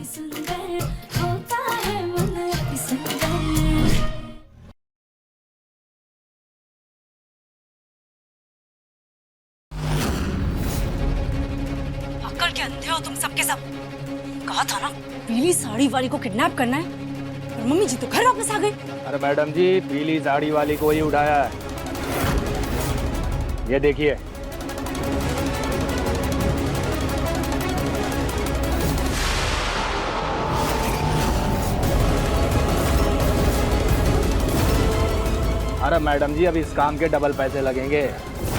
सुंदर होता है मन अति सुंदर। अक्ल के अंधे हो तुम सबके सब। कहा था ना पीली साड़ी वाली को किडनैप करना है, और मम्मी जी तो घर वापस आ गई। अरे मैडम जी, पीली साड़ी वाली को ही उठाया है। ये देखिए। अरे मैडम जी, अब इस काम के डबल पैसे लगेंगे।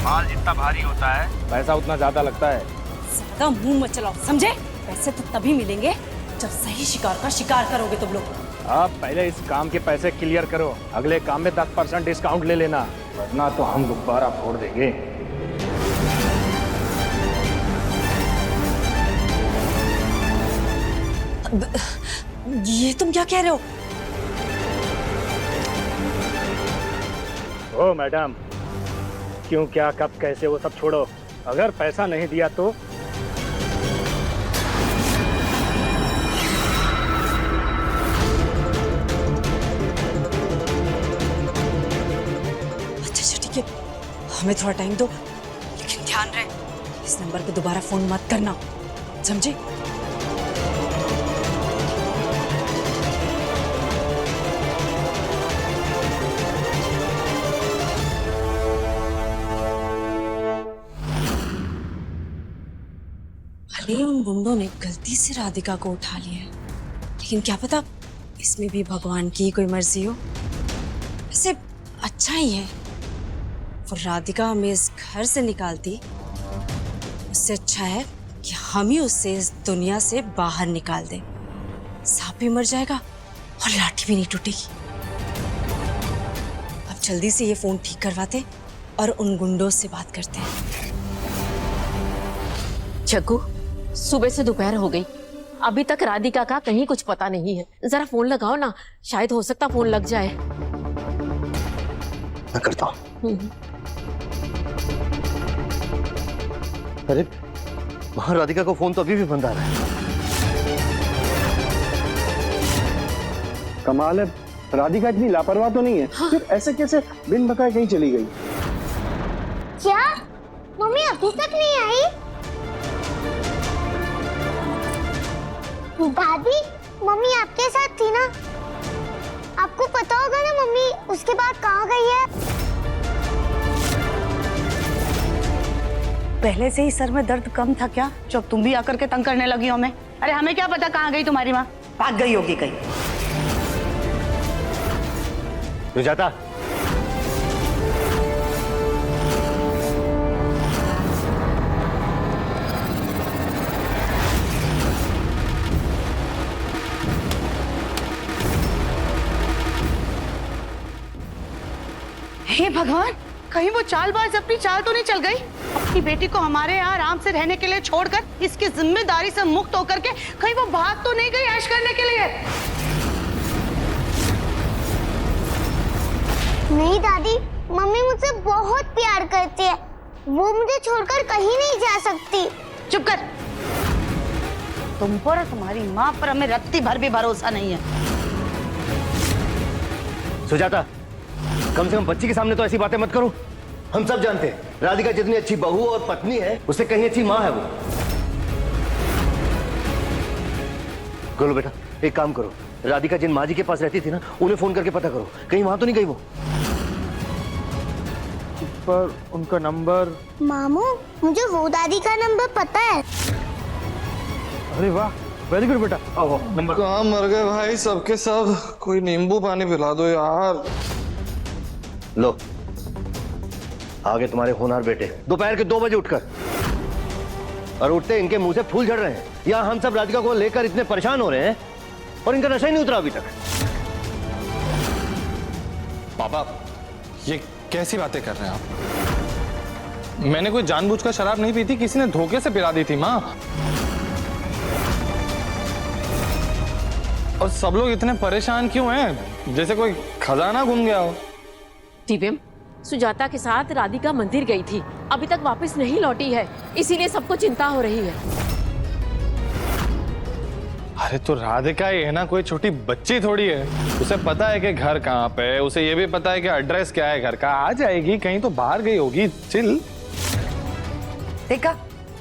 माल जितना भारी होता है पैसा उतना ज्यादा लगता है। ज्यादा मुंह मत चलाओ, समझे? पैसे तो तभी मिलेंगे जब सही शिकार का शिकार करोगे तुम लोग। आप पहले इस काम के पैसे क्लियर करो, अगले काम में 10% डिस्काउंट ले लेना, वरना तो हम गुब्बारा फोड़ देंगे। ये तुम क्या कह रहे हो? ओ मैडम, क्यों, क्या, कब, कैसे, वो सब छोड़ो। अगर पैसा नहीं दिया तो अच्छा ठीक है, हमें थोड़ा टाइम दो, लेकिन ध्यान रहे इस नंबर पे दोबारा फोन मत करना, समझे? भले उन गुंडों ने गलती से राधिका को उठा लिया है, लेकिन क्या पता इसमें भी भगवान की कोई मर्जी हो। वैसे अच्छा ही है, वो राधिका हमें इस घर से निकालती, उससे अच्छा है कि हम ही उससे इस दुनिया से बाहर निकाल दें। सांप भी मर जाएगा और लाठी भी नहीं टूटेगी। अब जल्दी से ये फोन ठीक करवाते और उन गुंडों से बात करते हैं। जग्गू, सुबह से दोपहर हो गई, अभी तक राधिका का कहीं कुछ पता नहीं है। जरा फोन लगाओ ना, शायद हो सकता फोन लग जाए। मैं करता हूँ। अरे वहां राधिका को फोन तो अभी भी बंद आ रहा है। कमाल है, राधिका इतनी लापरवाह तो नहीं है। हाँ। फिर ऐसे कैसे बिन बताए कहीं चली गई? क्या मम्मी अभी तक नहीं आई? दादी, मम्मी आपके साथ थी ना? आपको पता होगा ना मम्मी उसके बाद कहाँ गई है? पहले से ही सर में दर्द कम था क्या, जब तुम भी आकर के तंग करने लगी हो हमें? अरे हमें क्या पता कहाँ गई तुम्हारी माँ, भाग गई होगी कहीं। सुजाता, हे भगवान, कहीं वो चालबाज अपनी चाल तो नहीं चल गई? अपनी बेटी को हमारे यहाँ आराम से रहने के लिए छोड़कर इसकी जिम्मेदारी से मुक्त होकर के कहीं वो भाग तो नहीं गई ऐश करने के लिए? नहीं दादी, मम्मी मुझसे बहुत प्यार करती है, वो मुझे छोड़कर कहीं नहीं जा सकती। चुप कर। तुम पर और तुम्हारी माँ पर हमें रत्ती भर भी भरोसा नहीं है। सुजाता, कम से कम बच्ची के सामने तो ऐसी बातें मत करो। हम सब जानते हैं राधिका जितनी अच्छी बहू और पत्नी है, उससे कहीं अच्छी माँ है वो। गोलू बेटा, एक काम करो, राधिका जिन माँ जी के पास रहती थी ना, उन्हें फोन करके पता करो कहीं वहां तो नहीं गई वो। पर उनका नंबर? मामू, मुझे वो दादी का नंबर पता है। अरे वाह, वेरी गुड बेटा। आओ नंबर। कहाँ मर गए भाई सबके सब? कोई नींबू पानी पिला दो यार। लो, आगे तुम्हारे होनहार बेटे दोपहर के 2 बजे उठकर, और उठते इनके मुंह से फूल झड़ रहे हैं। यहाँ हम सब राधिका को लेकर इतने परेशान हो रहे हैं और इनका नशा ही नहीं उतरा अभी तक। पापा, ये कैसी बातें कर रहे हैं आप? मैंने कोई जानबूझकर शराब नहीं पी थी, किसी ने धोखे से पिला दी थी माँ। और सब लोग इतने परेशान क्यों हैं, जैसे कोई खजाना गुम गया हो। दिव्यम, सुजाता के साथ राधिका मंदिर गई थी, अभी तक वापस नहीं लौटी है, इसीलिए सबको चिंता हो रही है। अरे तो राधिका ये है ना, कोई छोटी बच्ची थोड़ी है। उसे पता है कि घर कहाँ पे है, उसे ये भी पता है कि एड्रेस क्या है घर का। आ जाएगी, कहीं तो बाहर गई होगी। चिल। देखा,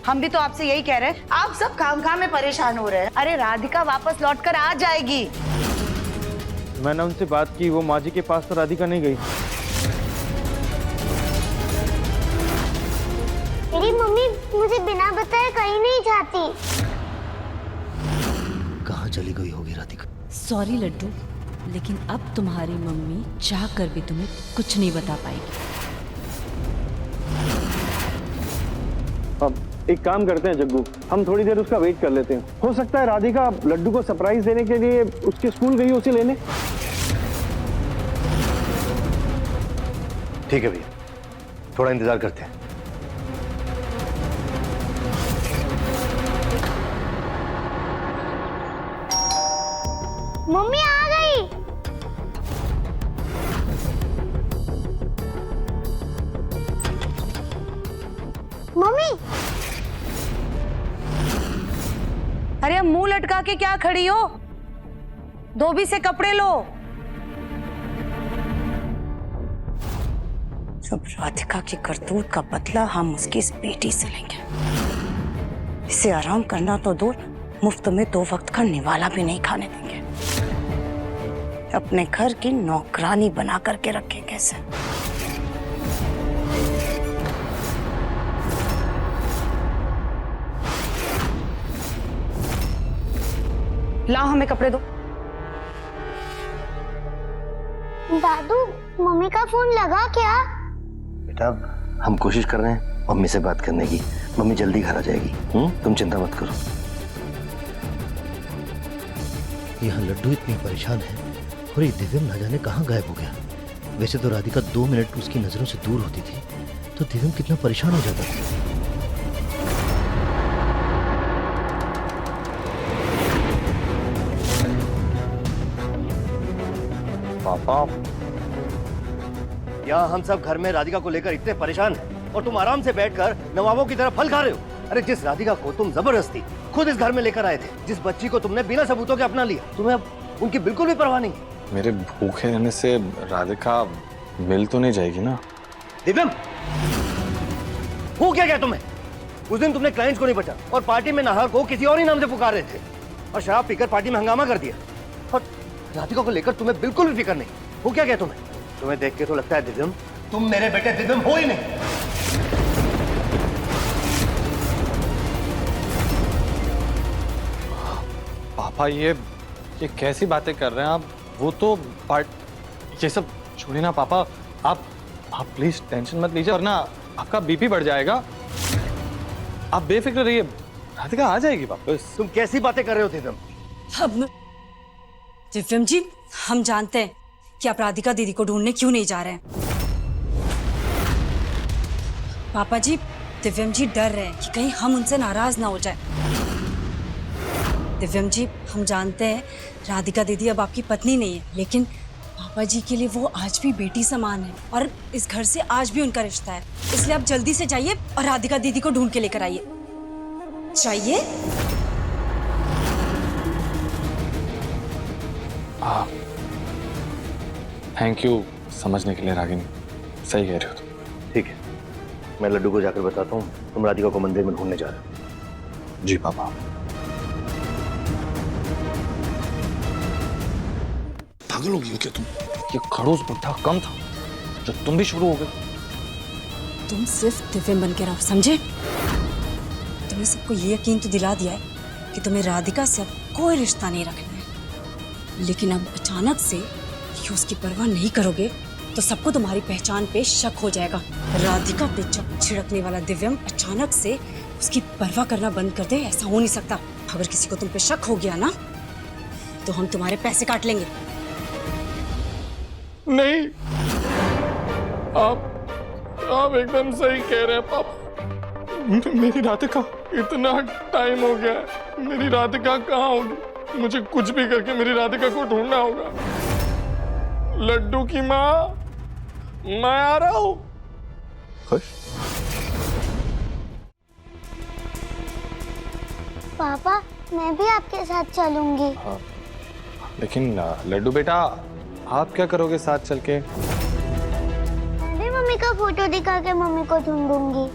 हम भी तो आपसे यही कह रहे हैं, आप सब काम में परेशान हो रहे हैं। अरे राधिका वापस लौट कर आ जाएगी। मैंने उनसे बात की, वो माँ जी के पास तो राधिका नहीं गई। मेरी मम्मी मुझे बिना बताए कहीं नहीं जाती। कहाँ चली गई होगी राधिका? सॉरी लड्डू, लेकिन अब तुम्हारी मम्मी चाह कर भी तुम्हें कुछ नहीं बता पाएगी। अब एक काम करते हैं जग्गू, हम थोड़ी देर उसका वेट कर लेते हैं। हो सकता है राधिका लड्डू को सरप्राइज देने के लिए उसके स्कूल गई उसे लेने। ठीक है भैया, थोड़ा इंतजार करते हैं। मम्मी आ गई। मम्मी, अरे अब मुंह लटका के क्या खड़ी हो? धोबी से कपड़े लो। सब राधिका की करतूत का बदला हम उसकी इस बेटी से लेंगे। इसे आराम करना तो दूर, मुफ्त में 2 वक्त का निवाला भी नहीं खाने देंगे। अपने घर की नौकरानी बना करके रखेंगे इसे। लाओ हमें कपड़े दो। दादू, मम्मी का फोन लगा क्या? बेटा, हम कोशिश कर रहे हैं मम्मी से बात करने की। मम्मी जल्दी घर आ जाएगी। तुम चिंता मत करो। यहाँ लड्डू इतनी परेशान है और ये दिव्यम ना जाने कहाँ गायब हो गया। वैसे तो राधिका 2 मिनट उसकी नजरों से दूर होती थी तो दिव्यम कितना परेशान हो जाता था। पापा, यहाँ हम सब घर में राधिका को लेकर इतने परेशान हैं और तुम आराम से बैठकर नवाबों की तरह फल खा रहे हो। अरे जिस राधिका को तुम जबरदस्ती खुद इस घर में लेकर आए थे, जिस बच्ची को तुमने बिना सबूतों के अपना लिया, तुम्हें अब उनकी बिल्कुल भी परवाह नहीं है। मेरे भूखे रहने से राधिका मिल तो नहीं जाएगी ना? दिव्यम, हो क्या तुम्हें? उस दिन तुमने क्लाइंट्स को नहीं बचा और पार्टी में नाहर को किसी और ही नाम से पुकार रहे थे और शराब पीकर पार्टी में हंगामा कर दिया। और राधिका को लेकर तुम्हें बिल्कुल भी फिक्र नहीं। हो क्या तुम्हें? तुम्हें देख के तो लगता है दिव्यम तुम मेरे बेटे दिव्यम हो ही नहीं। पापा, ये कैसी बातें कर रहे हैं आप? वो तो ये सब छोड़िए ना पापा। आप प्लीज टेंशन मत लीजिए वरना आपका बीपी बढ़ जाएगा। आप बेफिक्र रहिए, राधिका आ जाएगी वापस। तुम कैसी बातें कर रहे हो दिव्यम? अब दिव्यम जी, हम जानते हैं कि आप राधिका दीदी को ढूंढने क्यों नहीं जा रहे हैं। पापा जी, दिव्यम जी डर रहे हैं कि कहीं हम उनसे नाराज ना हो जाए। दिव्यम जी, हम जानते हैं राधिका दीदी अब आपकी पत्नी नहीं है, लेकिन पापा जी के लिए वो आज भी बेटी समान है और इस घर से आज भी उनका रिश्ता है। इसलिए आप जल्दी से जाइए और राधिका दीदी को ढूंढ के लेकर आइए। चाहिए? थैंक यू समझने के लिए रागिनी, सही कह रहे हो तुम। ठीक है, मैं लड्डू को जाकर बताता हूँ तुम राधिका को मंदिर में ढूंढने जा रहे हो। जी पापा। पागल हो गई हो क्या तुम? ये खड़ूस बुढ़ा कम था जो तुम भी शुरू हो गए। तुम सिर्फ दिव्यम बन के रहो, समझे? तुमने सबको ये यकीन तो दिला दिया है कि तुम्हें राधिका से अब कोई रिश्ता नहीं रखना है, लेकिन अब अचानक से ये उसकी परवाह नहीं करोगे तो सबको तुम्हारी पहचान पे शक हो जाएगा। राधिका पे जब छिड़कने वाला दिव्यम अचानक से उसकी परवाह करना बंद कर दे, ऐसा हो नहीं सकता। अगर किसी को तुम पे शक हो गया ना तो हम तुम्हारे पैसे काट लेंगे। नहीं, आप एकदम सही कह रहे हैं पापा। मेरी राधिका, इतना टाइम हो गया है, मेरी राधिका कहाँ होगी? मुझे कुछ भी करके मेरी राधिका को ढूंढना होगा। लड्डू की माँ, मैं आ रहा हूँ। पापा, मैं भी आपके साथ चलूंगी। लेकिन लड्डू बेटा, आप क्या करोगे साथ चल के? मैं भी मम्मी का फोटो दिखा के मम्मी को ढूंढूंगी।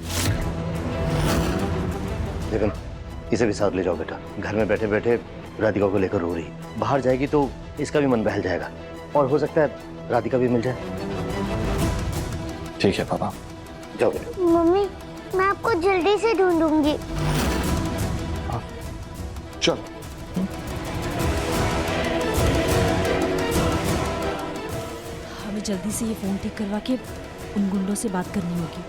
देखो ना, इसे भी साथ ले जाओ बेटा। घर में बैठे बैठे राधिका को लेकर रो रही, बाहर जाएगी तो इसका भी मन बहल जाएगा और हो सकता है राधिका भी मिल जाए। ठीक है पापा, जाओ बेटा। मम्मी, मैं आपको जल्दी से ढूंढूंगी। चल। हमें जल्दी से ये फोन ठीक करवा के उन गुंडों से बात करनी होगी।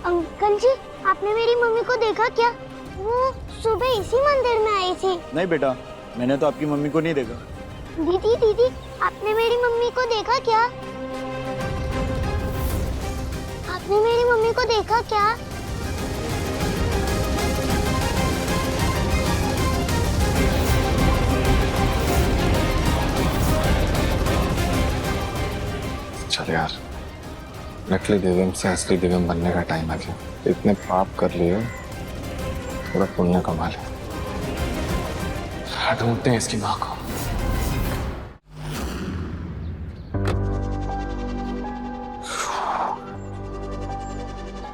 अंकल जी, आपने मेरी मम्मी को देखा क्या? वो सुबह इसी मंदिर में आई थी। नहीं बेटा, मैंने तो आपकी मम्मी को नहीं देखा। दीदी दीदी, आपने मेरी मम्मी को देखा क्या? आपने मेरी मम्मी को देखा क्या? चल यार, नकली दिव्यम से असली दिव्यम बनने का टाइम आ गया। इतने पाप कर लिए, थोड़ा पुण्य कमा ले। ढूंढते हैं इसकी माँ को।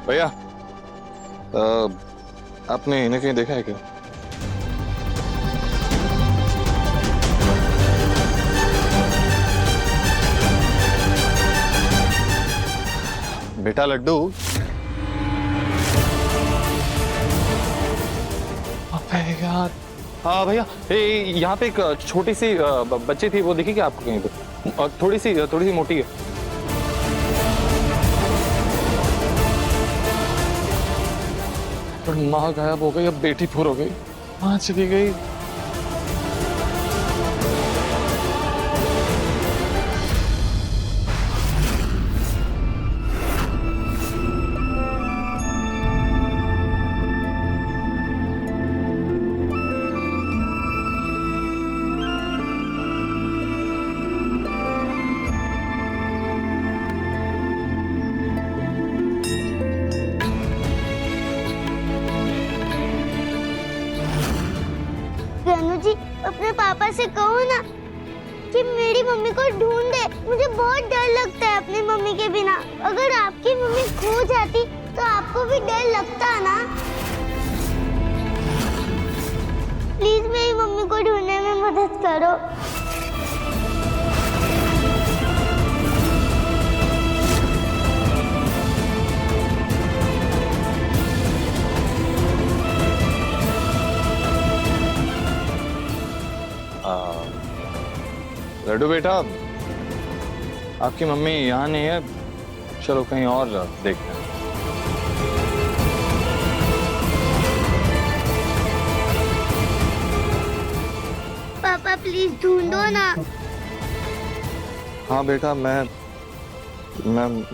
भैया, आपने इन्हें कहीं देखा है क्या? बेटा लड्डू, यार। हाँ भैया, यहाँ पे एक छोटी सी बच्ची थी, वो दिखी क्या आपको कहीं पे? थोड़ी सी मोटी है। माँ गायब हो गई, अब बेटी फूर हो गई, माँ चली गई। रानू जी, अपने पापा से कहो ना कि मेरी मम्मी को ढूंढ दे। मुझे बहुत डर लगता है अपनी मम्मी के बिना। अगर आपकी मम्मी खो जाती तो आपको भी डर लगता ना। प्लीज मेरी मम्मी को ढूंढने में मदद करो। लड्डू बेटा, आपकी मम्मी यहाँ नहीं है, चलो कहीं और देखते हैं। पापा प्लीज ढूंढो ना। हाँ बेटा, मैं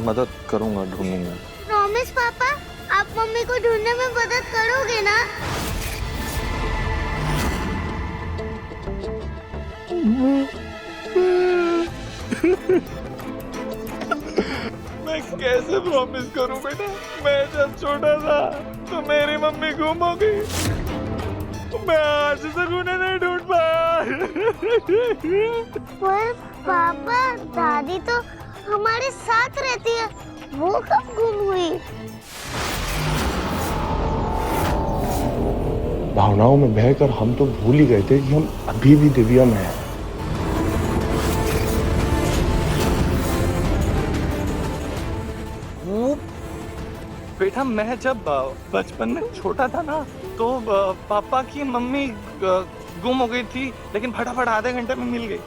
मदद करूंगा ढूंढने में। प्रॉमिस पापा, आप मम्मी को ढूंढने में मदद करोगे ना? मैं कैसे प्रॉमिस करूं बेटा? मैं जब छोटा था तो मेरी मम्मी गुम हो गई, मैं आज तक उन्हें नहीं ढूंढ पाया। पर पापा, दादी तो हमारे साथ रहती है, वो कब गुम हुई? भावनाओं में बहकर हम तो भूल ही गए थे कि हम अभी भी दिव्या में हैं। बेटा, मैं जब बचपन में छोटा था ना, तो पापा की मम्मी गुम हो गई थी, लेकिन फटाफट आधे घंटे में मिल गई।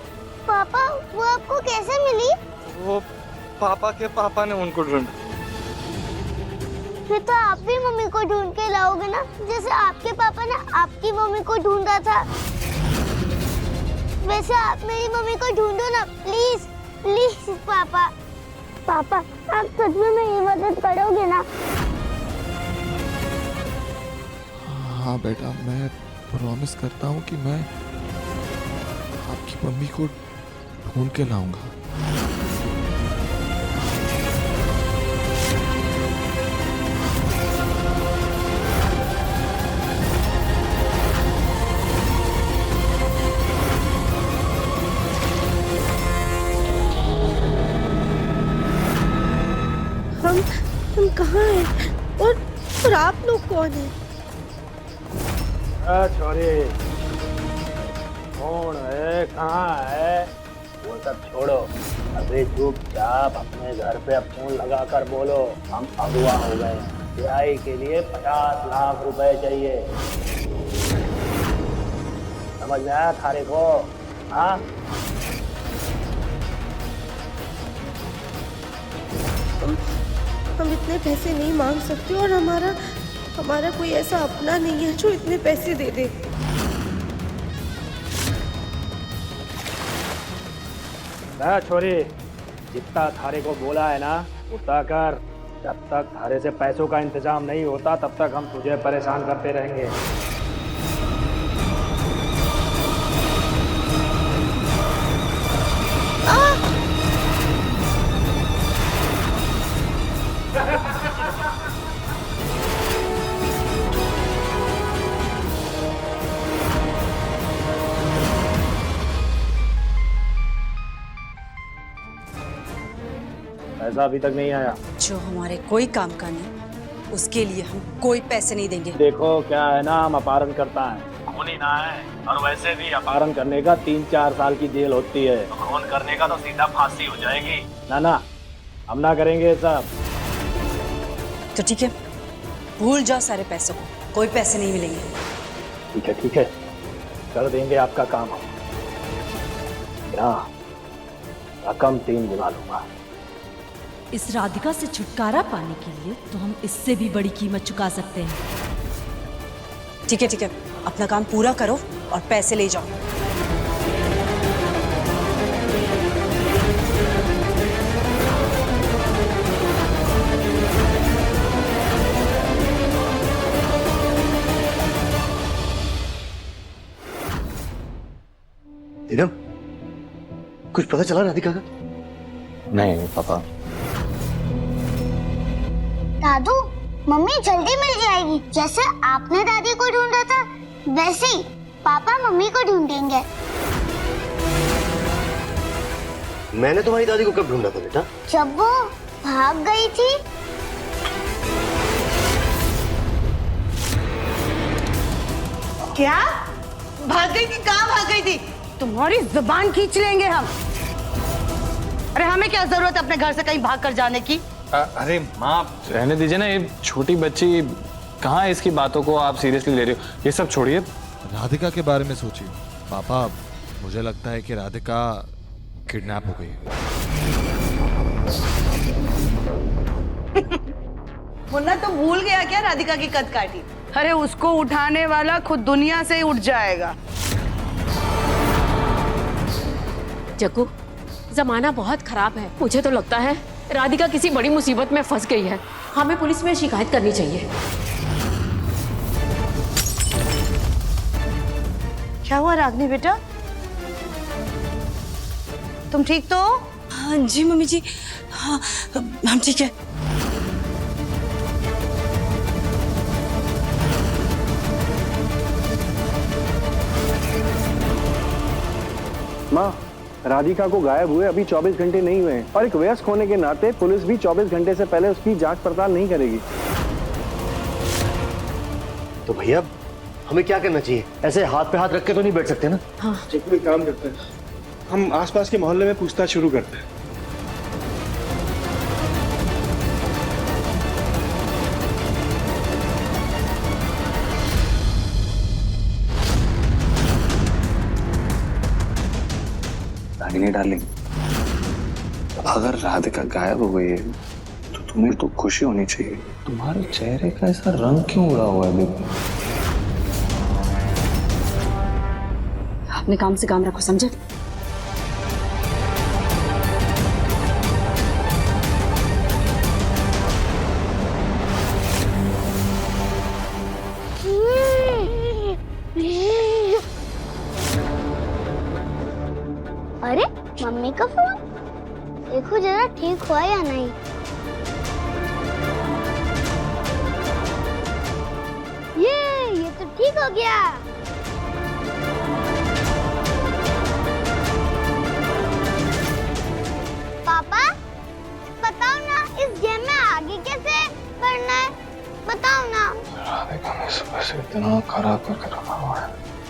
पापा, वो आपको कैसे मिली? वो पापा के पापा ने उनको ढूंढा। फिर तो आप भी मम्मी को ढूंढ के लाओगे ना, जैसे आपके पापा ने आपकी मम्मी को ढूंढा था। वैसे आप मेरी मम्मी को ढूंढो ना, प्लीज प्लीज पापा। पापा, आप सच में मेरी मदद करोगे ना? हाँ बेटा, मैं प्रॉमिस करता हूँ कि मैं आपकी मम्मी को ढूंढ के लाऊंगा। हम कहाँ हैं और आप लोग कौन हैं? छोरी कौन है, कहाँ है, वो सब छोड़ो। अभी चुपचाप अपने घर पे अब फोन लगा कर बोलो हम अगवा हो गए, रिहाई के लिए 50 लाख रुपए चाहिए। समझ में आया थारे को? हाँ, हम इतने पैसे नहीं मांग सकते और हमारा कोई ऐसा अपना नहीं है जो इतने पैसे दे दे। छोरी, जितना थारे को बोला है ना उतना कर। जब तक थारे से पैसों का इंतजाम नहीं होता तब तक हम तुझे परेशान करते रहेंगे। पैसा अभी तक नहीं आया। जो हमारे कोई काम का नहीं उसके लिए हम कोई पैसे नहीं देंगे। देखो क्या है ना, हम अपहरण करता है, खून ही ना है। और वैसे भी अपहरण करने का 3-4 साल की जेल होती है, खून करने का तो सीधा फांसी हो जाएगी। ना हम ना करेंगे सब। तो ठीक है, भूल जाओ सारे पैसों को, कोई पैसे नहीं मिलेंगे। ठीक है, कर देंगे आपका काम। रकम 3 गुना लूंगा। इस राधिका से छुटकारा पाने के लिए तो हम इससे भी बड़ी कीमत चुका सकते हैं। ठीक है, अपना काम पूरा करो और पैसे ले जाओ। नीलम, कुछ पता चला राधिका का? नहीं पापा। दादू, मम्मी जल्दी मिल जाएगी। जैसे आपने दादी को ढूंढा था वैसे ही पापा मम्मी को ढूंढेंगे। मैंने तुम्हारी दादी को कब ढूंढा था बेटा? जब वो भाग गई थी। क्या भाग गई थी? कहाँ भाग गई थी? तुम्हारी जुबान खींच लेंगे हम। अरे हमें क्या जरूरत है अपने घर से कहीं भाग कर जाने की? अरे माँ रहने दीजिए ना, ये छोटी बच्ची कहाँ है, इसकी बातों को आप सीरियसली ले रहे हो? ये सब छोड़िए, राधिका के बारे में सोचिए। पापा, मुझे लगता है कि राधिका किडनैप हो गई है। मुन्ना तो भूल गया क्या राधिका की कद काटी? अरे उसको उठाने वाला खुद दुनिया से ही उठ जाएगा। जग्गू, जमाना बहुत खराब है। मुझे तो लगता है राधिका किसी बड़ी मुसीबत में फंस गई है। हमें पुलिस में शिकायत करनी चाहिए। क्या हुआ रागनी बेटा, तुम ठीक तो? हाँ जी मम्मी जी, हाँ हम ठीक है। माँ, राधिका को गायब हुए अभी 24 घंटे नहीं हुए हैं और एक वयस्क होने के नाते पुलिस भी 24 घंटे से पहले उसकी जांच पड़ताल नहीं करेगी। तो भैया हमें क्या करना चाहिए? ऐसे हाथ पे हाथ रख के तो नहीं बैठ सकते ना। हाँ, एक काम करते हैं, हम आसपास के मोहल्ले में पूछताछ शुरू करते हैं। रागिनी डार्लिंग, अगर राधिका गायब हो गई है तो तुम्हें तो खुशी होनी चाहिए। तुम्हारे चेहरे का ऐसा रंग क्यों उड़ा हुआ है बेबी? अपने काम से काम रखो, समझे? अरे मम्मी का फोन, देखो जरा ठीक हुआ या नहीं। ये तो ठीक हो गया। पापा बताओ ना, इस गेम में आगे कैसे? देखा मैं सुबह से इतना खराब करके रखा हुआ है।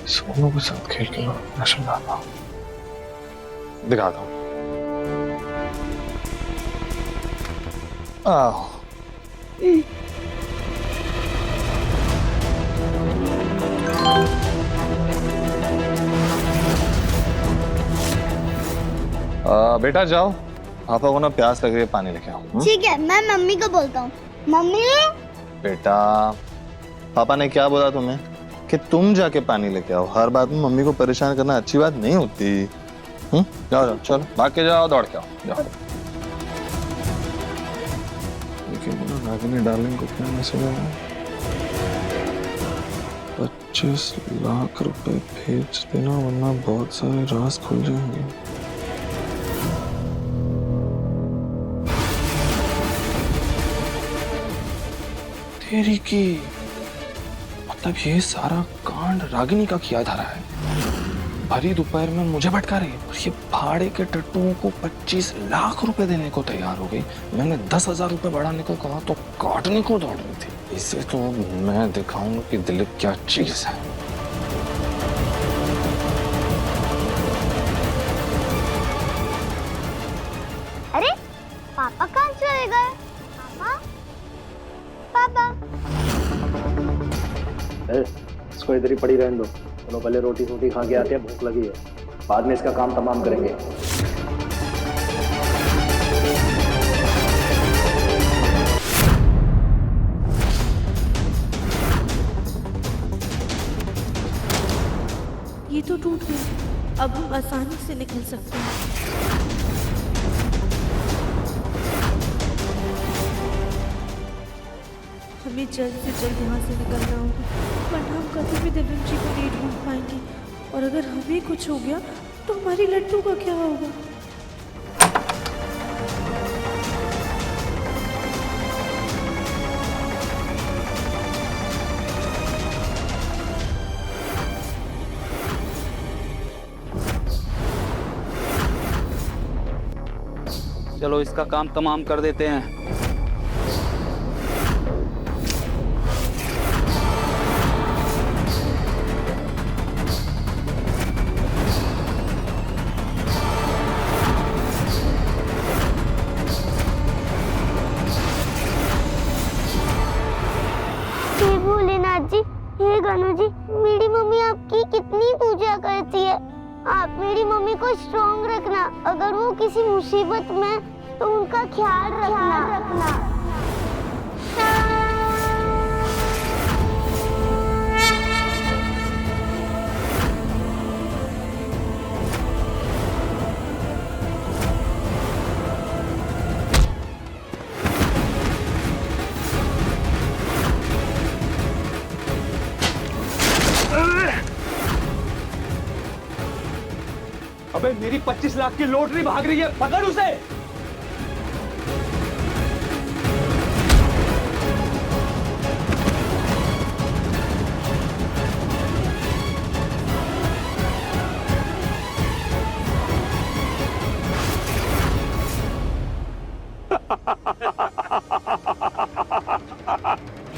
सोनू के साथ खेल के नशा डालता हूँ, दिखाता हूँ। आओ बेटा जाओ, पापा को ना प्यास लग रही है, पानी लेके आओ। ठीक है, मैं मम्मी को बोलता हूँ। मम्मी। बेटा पापा ने क्या बोला तुम्हें कि तुम जाके पानी लेके आओ? हर बात में मम्मी को परेशान करना अच्छी बात नहीं होती। जाओ जाओ, चलो भाग के जाओ, दौड़ के आओ, जाओ। लेकिन रागिनी डार्लिंग को क्या मैसेज आया? 25 लाख रुपए भेज देना वरना बहुत सारे राज खुल जाएंगे। तेरी की मतलब ये सारा कांड रागिनी का किया जा रहा है। भरी दोपहर में मुझे भटका रही है और ये भाड़े के टट्टुओं को 25 लाख रुपए देने को तैयार हो गई। मैंने 10,000 रुपए बढ़ाने को कहा तो काटने को दौड़ रही थी। इसे तो मैं दिखाऊंगा कि दिलीप क्या चीज है। अरे पापा कहाँ चले गए? पापा पापा। इसको इधर ही पड़ी रहने दो। चलो पहले रोटी रोटी खा के आते हैं, भूख लगी है, बाद में इसका काम तमाम करेंगे। ये तो टूट गया, अब हम आसानी से निकल सकते हैं। हमें जल्द से जल्द यहाँ से निकलना होगा, वरना हम कभी भी दिव्यम जी को नहीं ढूंढ पाएंगे। और अगर हमें कुछ हो गया तो हमारी लड्डू का क्या होगा? चलो इसका काम तमाम कर देते हैं। हे भोलेनाथ जी, हे गणु जी, मेरी मम्मी आपकी कितनी पूजा करती है। आप मेरी मम्मी को स्ट्रॉन्ग रखना, अगर वो किसी मुसीबत में तो उनका ख्याल रखना। अबे मेरी 25 लाख की लॉटरी भाग रही है, पकड़ उसे।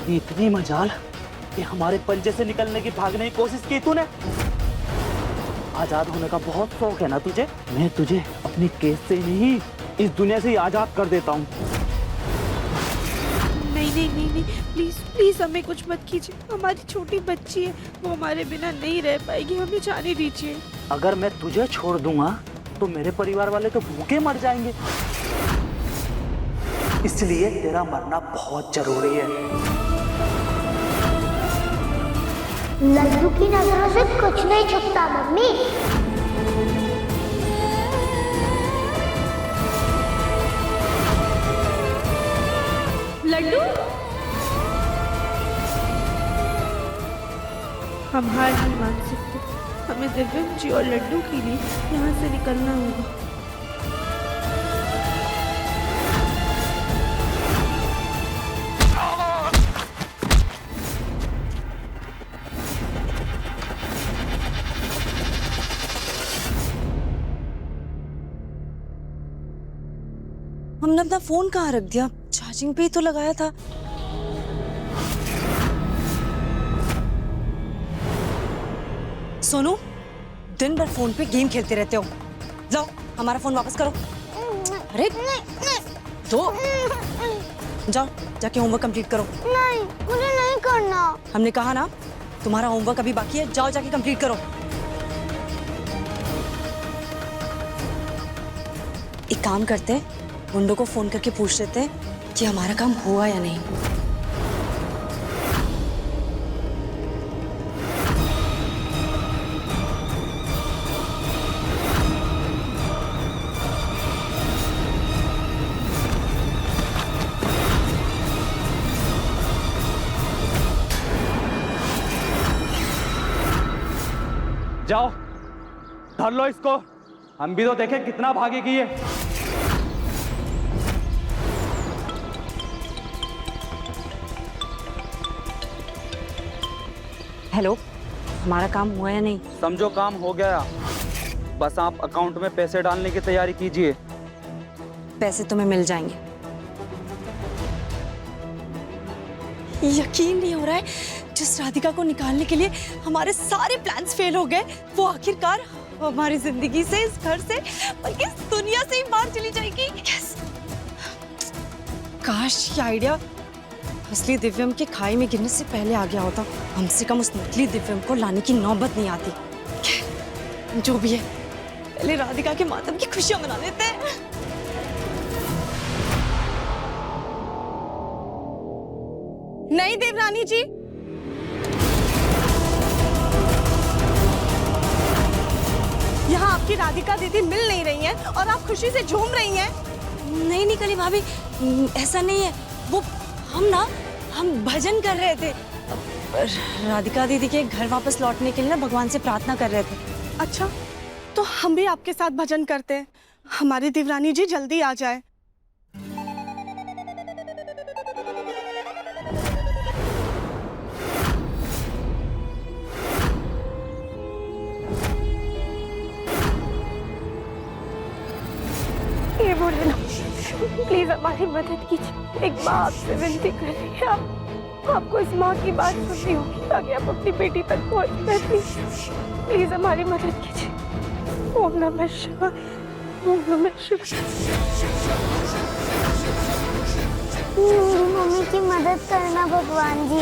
इतनी मजाल कि हमारे पंजे से निकलने की भागने की कोशिश की तूने। आजाद होने का बहुत शौक है ना तुझे? मैं तुझे अपनी केस से नहीं इस दुनिया से ही आजाद कर देता हूँ। नहीं नहीं नहीं नहीं, प्लीज प्लीज हमें कुछ मत कीजिए। हमारी छोटी बच्ची है, वो हमारे बिना नहीं रह पाएगी, हमें जाने दीजिए। अगर मैं तुझे छोड़ दूंगा तो मेरे परिवार वाले तो भूखे मर जाएंगे, इसलिए तेरा मरना बहुत जरूरी है। लड्डू की नजरों से कुछ नहीं छुपता मम्मी। लड्डू, हम हार नहीं मान सकते। हमें दिव्यम जी और लड्डू के लिए यहाँ से निकलना होगा। हमने अपना फोन कहाँ रख दिया? चार्जिंग पे ही तो लगाया था। सोनू, दिन भर फोन पे गेम खेलते रहते हो। जाओ हमारा फोन वापस करो। अरे दो, जाओ जाके होमवर्क कंप्लीट करो। नहीं, मुझे नहीं करना। हमने कहा ना, तुम्हारा होमवर्क अभी बाकी है, जाओ जाके कंप्लीट करो। एक काम करते हैं, गुंडों को फोन करके पूछ लेते हैं कि हमारा काम हुआ या नहीं। जाओ धर लो इसको, हम भी तो देखें कितना भागेगी ये। हेलो, हमारा काम हुआ या नहीं? समझो काम हो गया, बस आप अकाउंट में पैसे डालने की तैयारी कीजिए। पैसे तुम्हें मिल जाएंगे। यकीन नहीं हो रहा है, जिस राधिका को निकालने के लिए हमारे सारे प्लान्स फेल हो गए, वो आखिरकार हमारी जिंदगी से, इस घर से, बल्कि इस दुनिया से ही बाहर चली जाएगी। काश ये आइडिया असली दिव्यम के खाई में गिरने से पहले आ गया होता। कम से कम उस नकली दिव्यम को लाने की नौबत नहीं आती। जो भी है, पहले राधिका के मातम की खुशियां मना लेते हैं। नहीं देवरानी जी, यहाँ आपकी राधिका दीदी मिल नहीं रही हैं और आप खुशी से झूम रही हैं। नहीं नहीं कली भाभी, ऐसा नहीं है। वो हम भजन कर रहे थे। राधिका दीदी के घर वापस लौटने के लिए ना भगवान से प्रार्थना कर रहे थे। अच्छा, तो हम भी आपके साथ भजन करते हैं, हमारी देवरानी जी जल्दी आ जाए। ये बोले ना, प्लीज हमारी मदद कीजिए। एक माँ आपसे विनती कर रही है, आपको इस माँ की बात सुननी होगी ताकि आप अपनी बेटी तक पहुँच पाए। प्लीज हमारी मदद कीजिए। ओम नमः शिवाय, ओम नमः शिवाय। मेरी मम्मी की मदद करना भगवान जी।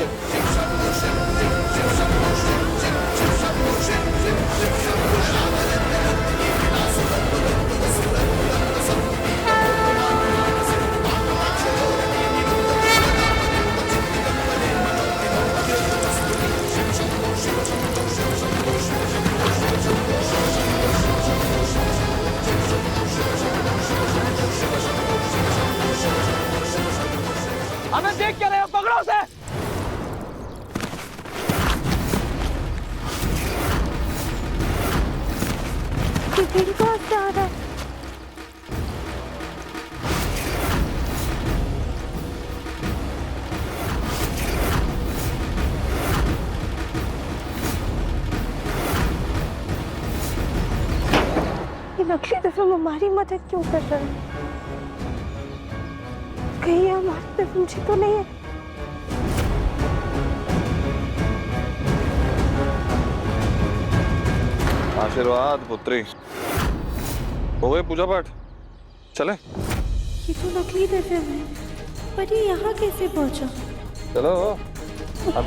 हमें देख क्या रहे हो, पकड़ो उसे। किसी को क्या आ रहा है? ये नकली दिव्यम हमारी मदद क्यों कर रहा है? कहीं हमारी दिव्यम जी तो नहीं है? आशीर्वाद पुत्री। हो गए पूजा पाठ, चले? ये तो नकली दिव्यम है, पर ये यहाँ कैसे पहुंचा? चलो अब।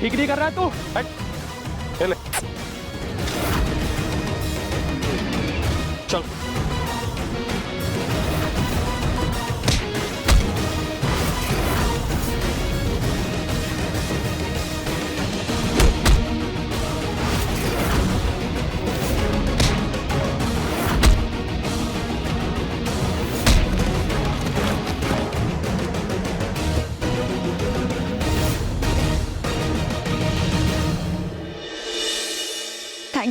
ठीक नहीं कर रहा है तू। ले चल।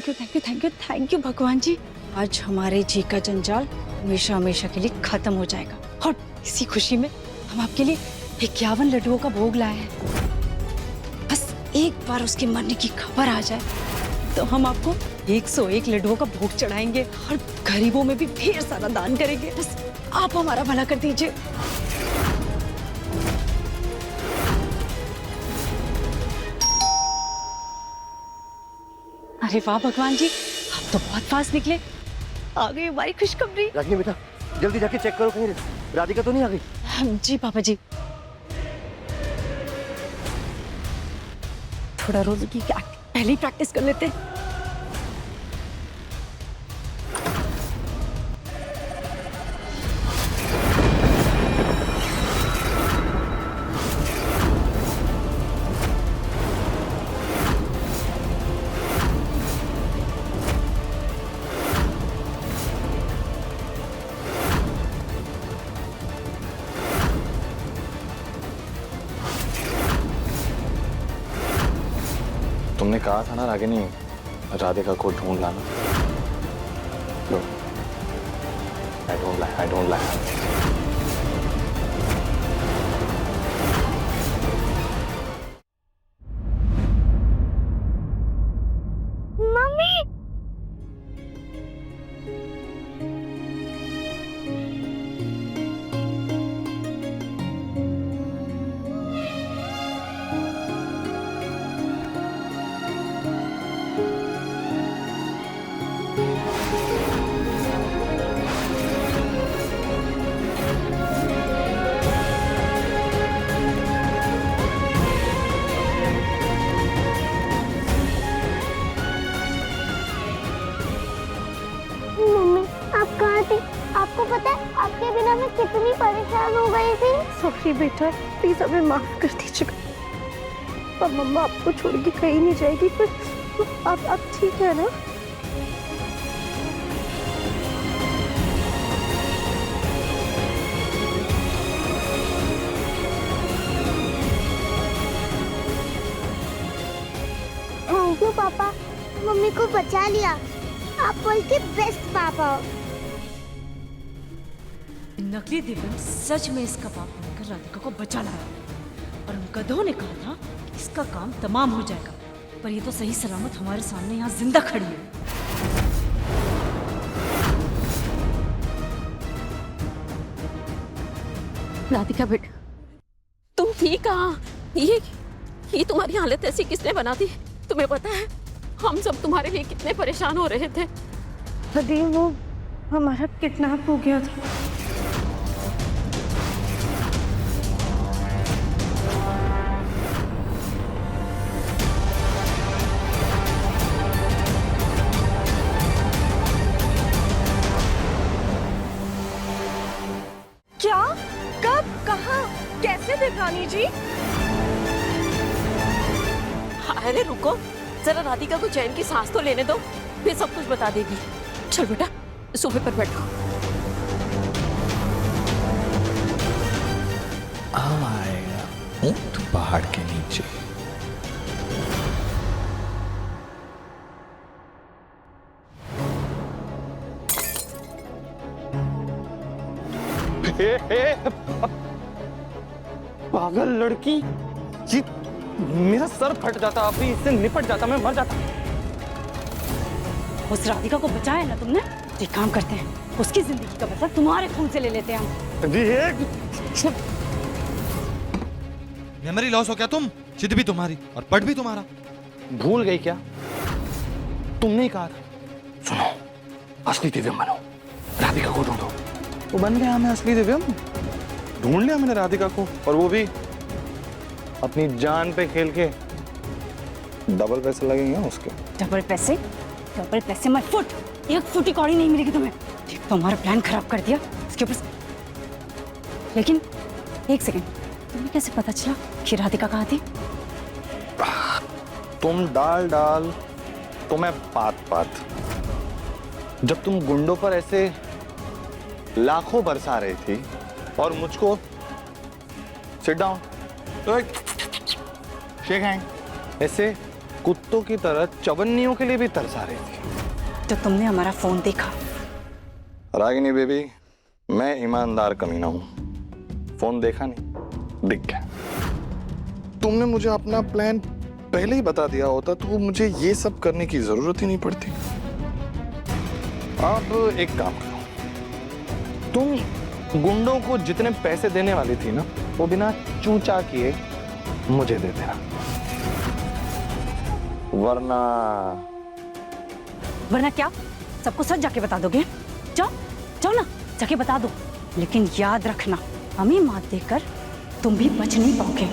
You thank you thank you thank you भगवान जी। आज हमारे जी का जंजाल हमेशा हमेशा के लिए खत्म हो जाएगा। और इसी खुशी में हम आपके लिए 51 लड्डुओं का भोग लाए हैं। बस एक बार उसके मरने की खबर आ जाए तो हम आपको 101 लड्डुओं का भोग चढ़ाएंगे और गरीबों में भी ढेर सारा दान करेंगे। बस आप हमारा भला कर दीजिए। अरे वाह भगवान जी, आप तो बहुत फास्ट निकले। आ गई हमारी खुशखबरी। रागिनी बेटा, जल्दी जाके चेक करो कहीं राधिका तो नहीं आ गई। जी पापा जी। थोड़ा रोज की पहले ही प्रैक्टिस कर लेते। तुमने कहा था ना रागिनी, राधिका को ढूंढ लाना। लो, I don't lie. मम्मी, आप कहाँ थी? आपको पता है आपके बिना मैं कितनी परेशान हो गई थी। सॉरी बेटा, प्लीज हमें माफ कर दीजिएगा। अब मम्मा आपको छोड़ के कहीं नहीं जाएगी। पर आप ठीक है ना? थैंक यू पापा, मम्मी को बचा लिया। आप वर्ल्ड के बेस्ट पापा हो। नकली दिव्यांग सच में इसका बाप बनकर राधिका को बचा लाया और उन गधों ने कहा था कि इसका काम तमाम हो जाएगा, पर ये तो सही सलामत हमारे सामने यहाँ जिंदा खड़ी है। राधिका बेटा, तुम थी कहाँ? ये तुम्हारी हालत ऐसी किसने बना दी? तुम्हें पता है हम सब तुम्हारे लिए कितने परेशान हो रहे थे। अभी वो हमारा किडनैप हो गया था। क्या? कब? कहाँ? कैसे देवरानी जी? अरे रुको जरा, राधिका को चैन की सांस तो लेने दो, फिर सब कुछ बता देगी। चल बेटा, सोफे पर बैठो। आएगा ऊंट पहाड़ के नीचे। पागल लड़की, ये मेरा सर फट जाता, अभी इससे निपट जाता, मैं मर जाता। उस राधिका को बचाया ना तुमने, तो एक काम करते हैं, उसकी जिंदगी का बदला तुम्हारे खून से ले लेते हैं हम। मेमोरी लॉस हो क्या तुम? जिद भी तुम्हारी और पट भी तुम्हारा। भूल गई क्या? तुमने ही कहा था। सुनो, असली दिव्यम बनो, राधिका को ढूंढो। वो बन गया मैं असली दिव्यम, ढूंढ लिया मैंने राधिका को, और वो भी अपनी जान पे खेल के। डबल पैसे लगेंगे उसके। डबल पैसे? डबल पैसे मत फुट, एक फुटी कौड़ी नहीं मिलेगी तुम्हें। तुम्हारा प्लान खराब कर दिया उसके ऊपर। लेकिन एक सेकंड, तुम्हें कैसे पता चला कि राधिका कहाँ थी? तुम डाल डाल तो मैं पात पात। जब तुम गुंडों पर ऐसे लाखों बरसा रही थी और मुझको सिट डाउन, तो शेक हैंड ऐसे कुत्तों की तरह चवन्नियों के लिए भी तरसा रही थी। तो तुमने हमारा फोन देखा? रागिनी बेबी, मैं ईमानदार कमीना हूं। फोन देखा नहीं, दिख गया। तुमने मुझे अपना प्लान पहले ही बता दिया होता तो मुझे ये सब करने की जरूरत ही नहीं पड़ती। अब एक काम करो, तुम गुंडों को जितने पैसे देने वाली थी ना, वो बिना चूचा किए मुझे दे देना, वरना क्या सबको सच जाके बता दोगे? जाओ जाओ ना, जाके बता दो। लेकिन याद रखना, हमें मात देकर तुम भी बच नहीं पाओगे।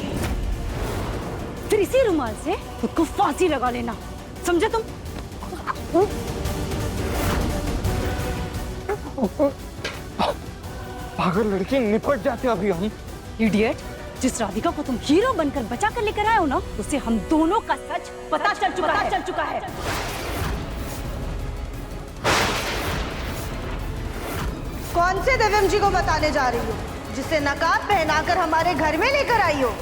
फिर इसी रुमाल से खुद को फांसी लगा लेना, समझे तुम? पागल लड़की, निपट जाते अभी हम। इडियट, जिस राधिका को तुम हीरो बनकर बचा कर लेकर आए हो ना, उसे हम दोनों का सच पता चल चुका है। कौन से दिव्यम जी को बताने जा रही हो, जिसे नकाब पहनाकर हमारे घर में लेकर आई हो?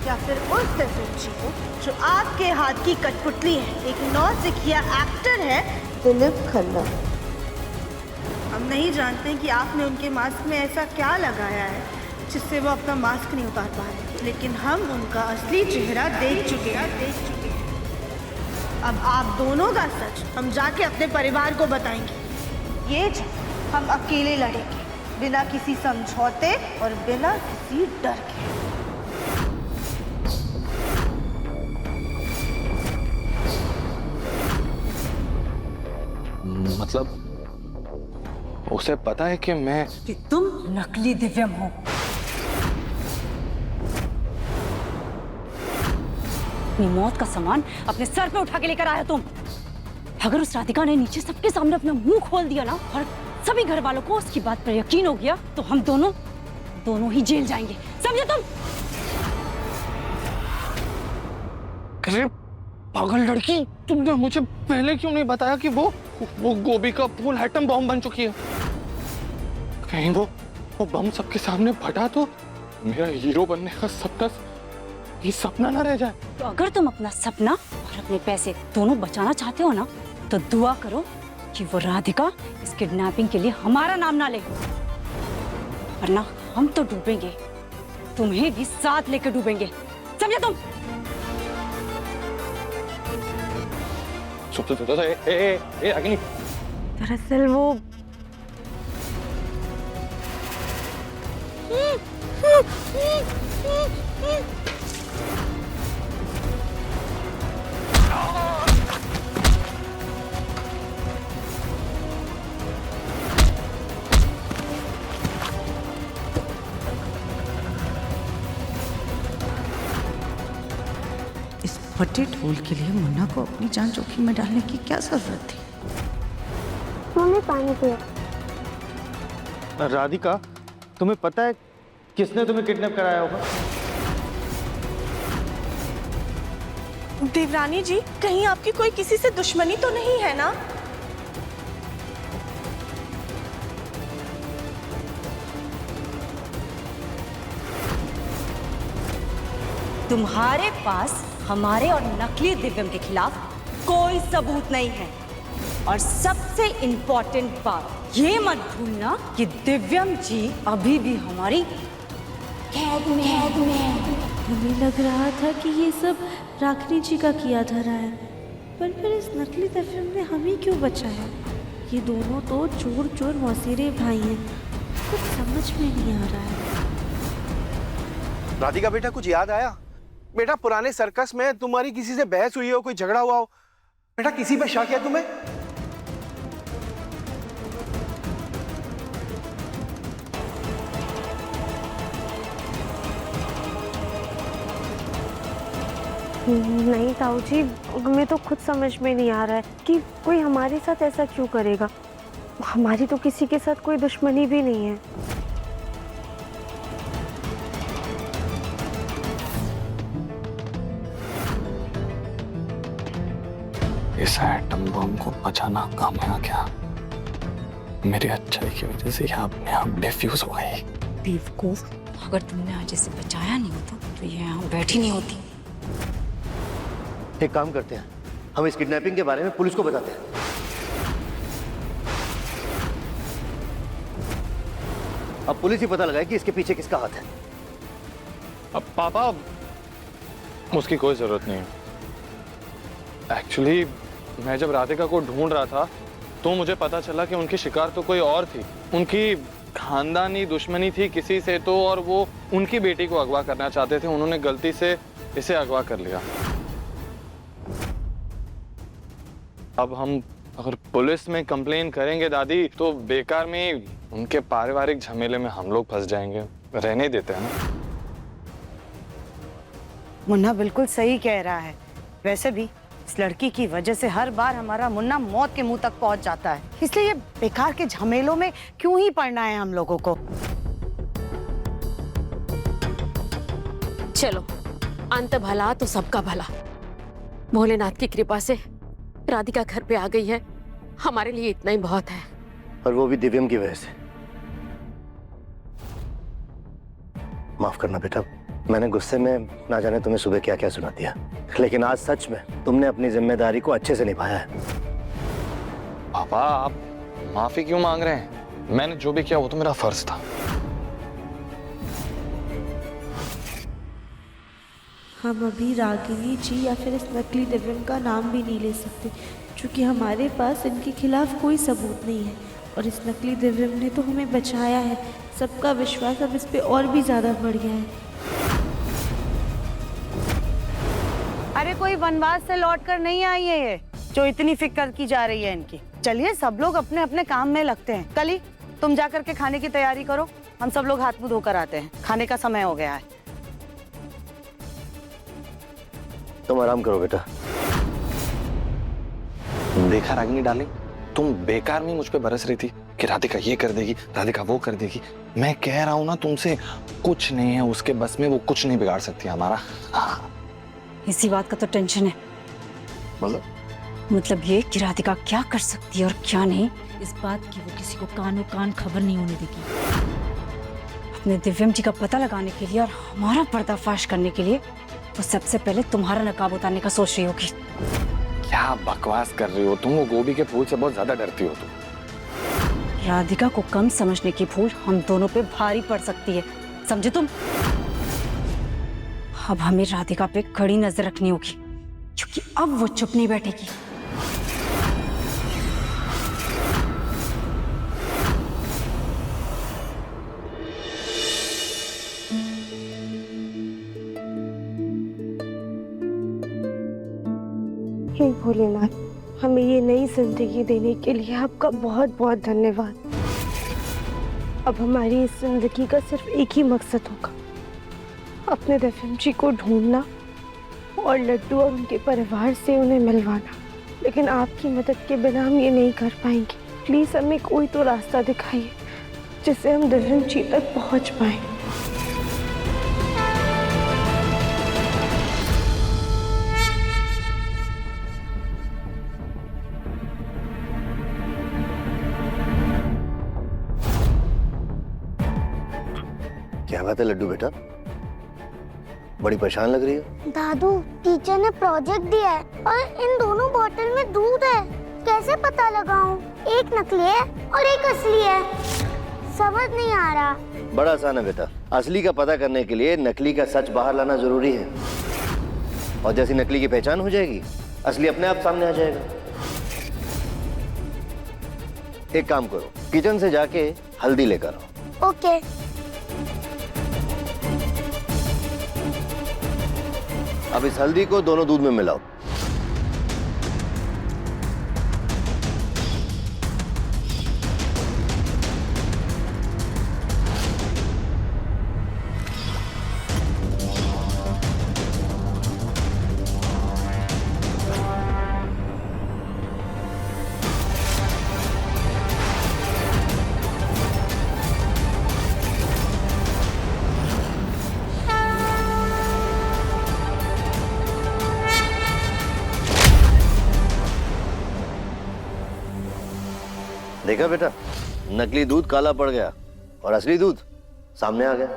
या फिर उस दिव्यम जी को जो आपके हाथ की कठपुतली है, एक नौसिखिया एक्टर है, दिलीप खन्ना? हम नहीं जानते कि आपने उनके मास्क में ऐसा क्या लगाया है जिससे वो अपना मास्क नहीं उतार पा रहे, लेकिन हम उनका असली चेहरा देख चुके हैं। अब आप दोनों का सच हम जाके अपने परिवार को बताएंगे। ये हम अकेले लड़ेंगे, बिना किसी समझौते और बिना किसी डर के। मतलब उसे पता है कि मैं कि तुम नकली दिव्यम हो। अपनी मौत का सामान अपने सर पे उठा के लेकर आया तुम। अगर उस राधिका ने नीचे सबके सामने अपना मुंह खोल दिया ना, और सभी घर वालों को उसकी बात पर यकीन हो गया, तो हम दोनों ही जेल जाएंगे, समझे तुम? अरे पागल लड़की, तुमने मुझे पहले क्यों नहीं बताया कि वो गोभी का फूल एटम बम बन चुकी है? कहीं वो बम सबके सामने फटा तो मेरा हीरो बनने का सपना ना रह जाए। तो अगर तुम अपना सपना और अपने पैसे दोनों बचाना चाहते हो ना, तो दुआ करो कि वो राधिका इस किडनैपिंग के लिए हमारा नाम ना ले, वरना हम तो डूबेंगे, तुम्हें भी साथ लेकर डूबेंगे, समझे तुम? रागिनी, दरअसल वो इस फटे ढोल के लिए मुन्ना को अपनी जान जोखिम में डालने की क्या जरूरत थी? मम्मी पानी पियो। राधिका, तुम्हें पता है किसने तुम्हें किडनैप कराया होगा? देवरानी जी, कहीं आपकी कोई किसी से दुश्मनी तो नहीं है ना? तुम्हारे पास हमारे और नकली दिव्यम के खिलाफ कोई सबूत नहीं है, और सबसे इम्पोर्टेंट बात ये मत भूलना कि दिव्यम जी अभी भी हमारी कैद में। हमें लग रहा था कि ये सब रागिनी जी का किया धरा है, पर फिर इस नकली दिव्यम ने हमें क्यों बचाया? ये दोनों तो चोर मौसेरे भाई हैं, कुछ समझ में नहीं आ रहा है। राधिका बेटा, कुछ याद आया? बेटा, पुराने सर्कस में तुम्हारी किसी से बहस हुई हो, कोई झगड़ा हुआ हो? बेटा, किसी पे शक है तुम्हें? नहीं ताऊ जी, हमें तो खुद समझ में नहीं आ रहा है कि कोई हमारे साथ ऐसा क्यों करेगा। हमारी तो किसी के साथ कोई दुश्मनी भी नहीं है। इस एटम बम को बचाना काम है क्या? मेरी अच्छाई की वजह से ये अपने आप डिफ्यूज हो गई। बेवकूफ, अगर तुमने आज इसे बचाया नहीं होता तो ये यहाँ बैठी नहीं होती। एक काम करते हैं, हम इस किडनैपिंग के बारे में पुलिस को बताते हैं। अब पुलिस ही पता लगाए कि इसके पीछे किसका हाथ है। अब पापा, उसकी कोई जरूरत नहीं है। एक्चुअली मैं जब राधिका को ढूंढ रहा था तो मुझे पता चला कि उनकी शिकार तो कोई और थी। उनकी खानदानी दुश्मनी थी किसी से तो, और वो उनकी बेटी को अगवा करना चाहते थे। उन्होंने गलती से इसे अगवा कर लिया। अब हम अगर पुलिस में कंप्लेन करेंगे दादी तो बेकार में उनके पारिवारिक झमेले में हम लोग फंस जाएंगे। रहने देते हैं ना। मुन्ना बिल्कुल सही कह रहा है। वैसे भी इस लड़की की वजह से हर बार हमारा मुन्ना मौत के मुंह तक पहुंच जाता है, इसलिए ये बेकार के झमेलों में क्यों ही पड़ना है हम लोगों को। चलो, अंत भला तो सबका भला। भोलेनाथ की कृपा से राधिका घर पे आ गई है, हमारे लिए इतना ही बहुत है। और वो भी दिव्यम की वजह से। माफ करना बेटा, मैंने गुस्से में ना जाने तुम्हें सुबह क्या क्या सुना दिया, लेकिन आज सच में तुमने अपनी जिम्मेदारी को अच्छे से निभाया है। पापा, आप माफी क्यों मांग रहे हैं? मैंने जो भी किया वो तो मेरा फर्ज था। हम अभी रागिनी जी या फिर इस नकली दिव्यम का नाम भी नहीं ले सकते, क्योंकि हमारे पास इनके खिलाफ कोई सबूत नहीं है। और इस नकली दिव्यम ने तो हमें बचाया है। सबका विश्वास अब इस पे और भी ज़्यादा बढ़ गया है। अरे कोई वनवास से लौट कर नहीं आई है ये, जो इतनी फिक्र की जा रही है इनकी। चलिए सब लोग अपने अपने काम में लगते हैं। कली, तुम जा करके खाने की तैयारी करो, हम सब लोग हाथ मुंह धोकर आते हैं। खाने का समय हो गया है। तुम आराम करो बेटा। देखा रागिनी डार्लिंग, तुम बेकार में मुझ पे बरस रही थी कि राधिका ये कर देगी, राधिका वो कर देगी। मैं कह रहा हूं ना तुमसे, कुछ नहीं है उसके बस में, वो कुछ नहीं बिगाड़ सकती हमारा। हाँ। इसी बात का तो टेंशन है। मतलब ये कि राधिका क्या कर सकती है और क्या नहीं, इस बात की वो किसी को कानो कान खबर नहीं होने देगी। अपने दिव्यम जी का पता लगाने के लिए और हमारा पर्दाफाश करने के लिए वो सबसे पहले तुम्हारा नकाब उतारने का सोच रही होगी। क्या बकवास कर रही हो तुम? वो गोभी के फूल से बहुत ज्यादा डरती हो तुम। राधिका को कम समझने की भूल हम दोनों पे भारी पड़ सकती है, समझे तुम? अब हमें राधिका पे कड़ी नजर रखनी होगी, क्योंकि अब वो चुप नहीं बैठेगी। हे भोलेनाथ, हमें ये नई जिंदगी देने के लिए आपका बहुत बहुत धन्यवाद। अब हमारी इस जिंदगी का सिर्फ एक ही मकसद होगा, अपने दिव्यम जी को ढूंढना और लड्डू और उनके परिवार से उन्हें मिलवाना। लेकिन आपकी मदद के बिना हम ये नहीं कर पाएंगे। प्लीज हमें कोई तो रास्ता दिखाइए जिससे हम दिव्यम जी तक पहुंच पाए। क्या बात है लड्डू बेटा, बड़ी परेशान लग रही है। दादू, टीचर ने प्रोजेक्ट दिया है और इन दोनों बोतल में दूध है। कैसे पता लगाऊं? एक नकली है और एक असली है, समझ नहीं आ रहा। बड़ा आसान है बेटा, असली का पता करने के लिए नकली का सच बाहर लाना जरूरी है। और जैसी नकली की पहचान हो जाएगी, असली अपने आप सामने आ जाएगा। एक काम करो, किचन से जाके हल्दी लेकर आओ। ओके। अब इस हल्दी को दोनों दूध में मिलाओ। देखा बेटा, नकली दूध काला पड़ गया और असली दूध सामने आ गया।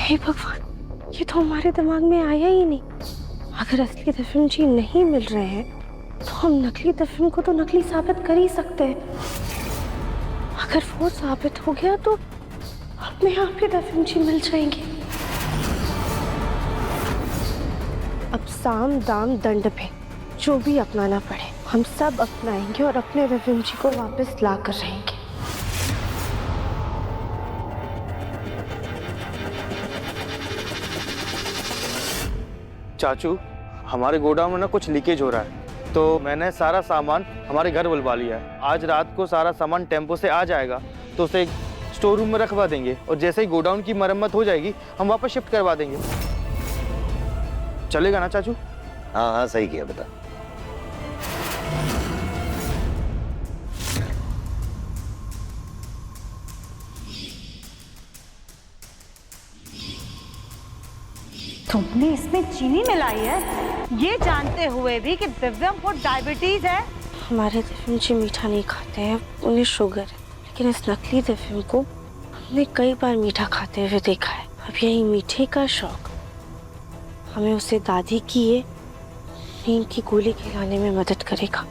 हे भगवान, ये तो हमारे दिमाग में आया ही नहीं। अगर असली दफन जी नहीं मिल रहे हैं तो हम नकली दफन को तो नकली साबित कर ही सकते हैं। अगर वो साबित हो गया तो अपने आप ही दफन जी मिल जाएंगे। अब साम दाम दंड पे जो भी अपनाना पड़े हम सब अपनाएंगे और अपने दफन जी को वापस ला कर रहेंगे। चाचू, हमारे गोडाउन में ना कुछ लीकेज हो रहा है, तो मैंने सारा सामान हमारे घर बुलवा लिया है। आज रात को सारा सामान टेम्पो से आ जाएगा तो उसे स्टोर रूम में रखवा देंगे और जैसे ही गोडाउन की मरम्मत हो जाएगी हम वापस शिफ्ट करवा देंगे। चलेगा ना चाचू? हाँ हाँ, सही किया बेटा। तुमने इसमें चीनी मिलाई है, ये जानते हुए भी कि दिव्यम को डायबिटीज है। हमारे दफन जी मीठा नहीं खाते हैं, उन्हें शुगर है, लेकिन इस नकली दफन को हमने कई बार मीठा खाते हुए देखा है। अब यही मीठे का शौक हमें उसे दादी की ये नींद की गोली खिलाने में मदद करेगा।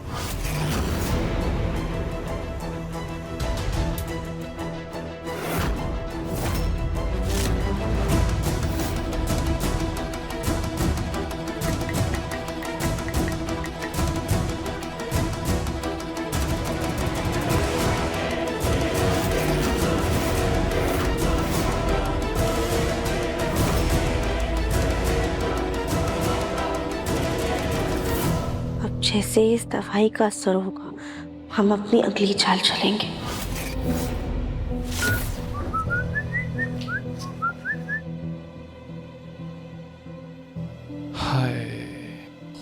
जैसे इस दवाई का असर होगा हम अपनी अगली चाल चलेंगे। हाय,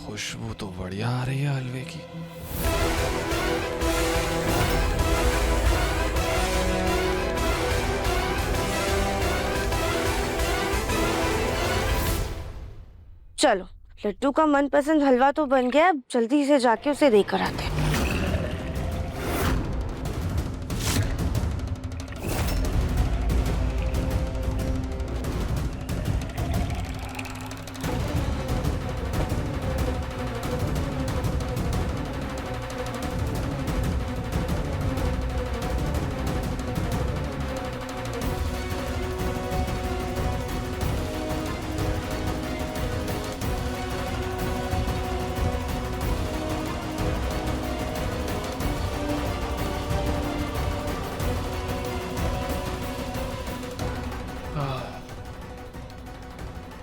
खुशबू तो बढ़िया आ रही है हलवे की। चलो, लड्डू का मनपसंद हलवा तो बन गया, अब जल्दी से जाके उसे देकर आते हैं।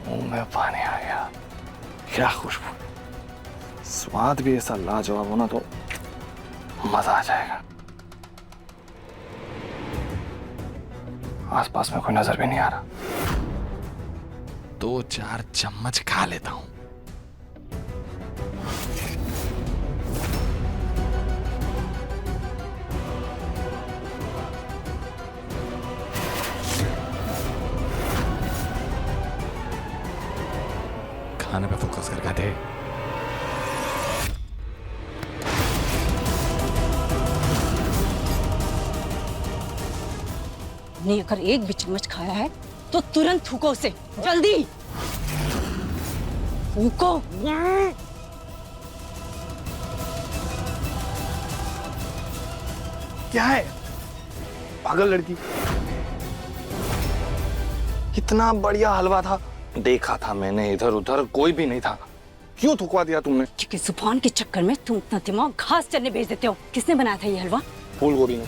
मुंह में पानी आ गया। क्या खुशबू, स्वाद भी ऐसा लाजवाब होना तो मजा आ जाएगा। आसपास में कोई नजर भी नहीं आ रहा। 2-4 चम्मच खा लेता हूं। खाने पे फोकस कर खाते। नहीं, अगर एक भी चम्मच खाया है तो तुरंत थूको उसे, जल्दी थूको। क्या है पागल लड़की, कितना बढ़िया हलवा था, देखा था मैंने इधर उधर, कोई भी नहीं था, क्यों थुकवा दिया तुमने? क्योंकि जुबान के चक्कर में तुम अपना दिमाग घास चरने भेज देते हो। किसने बनाया था ये हलवा? फूल गोभी ने।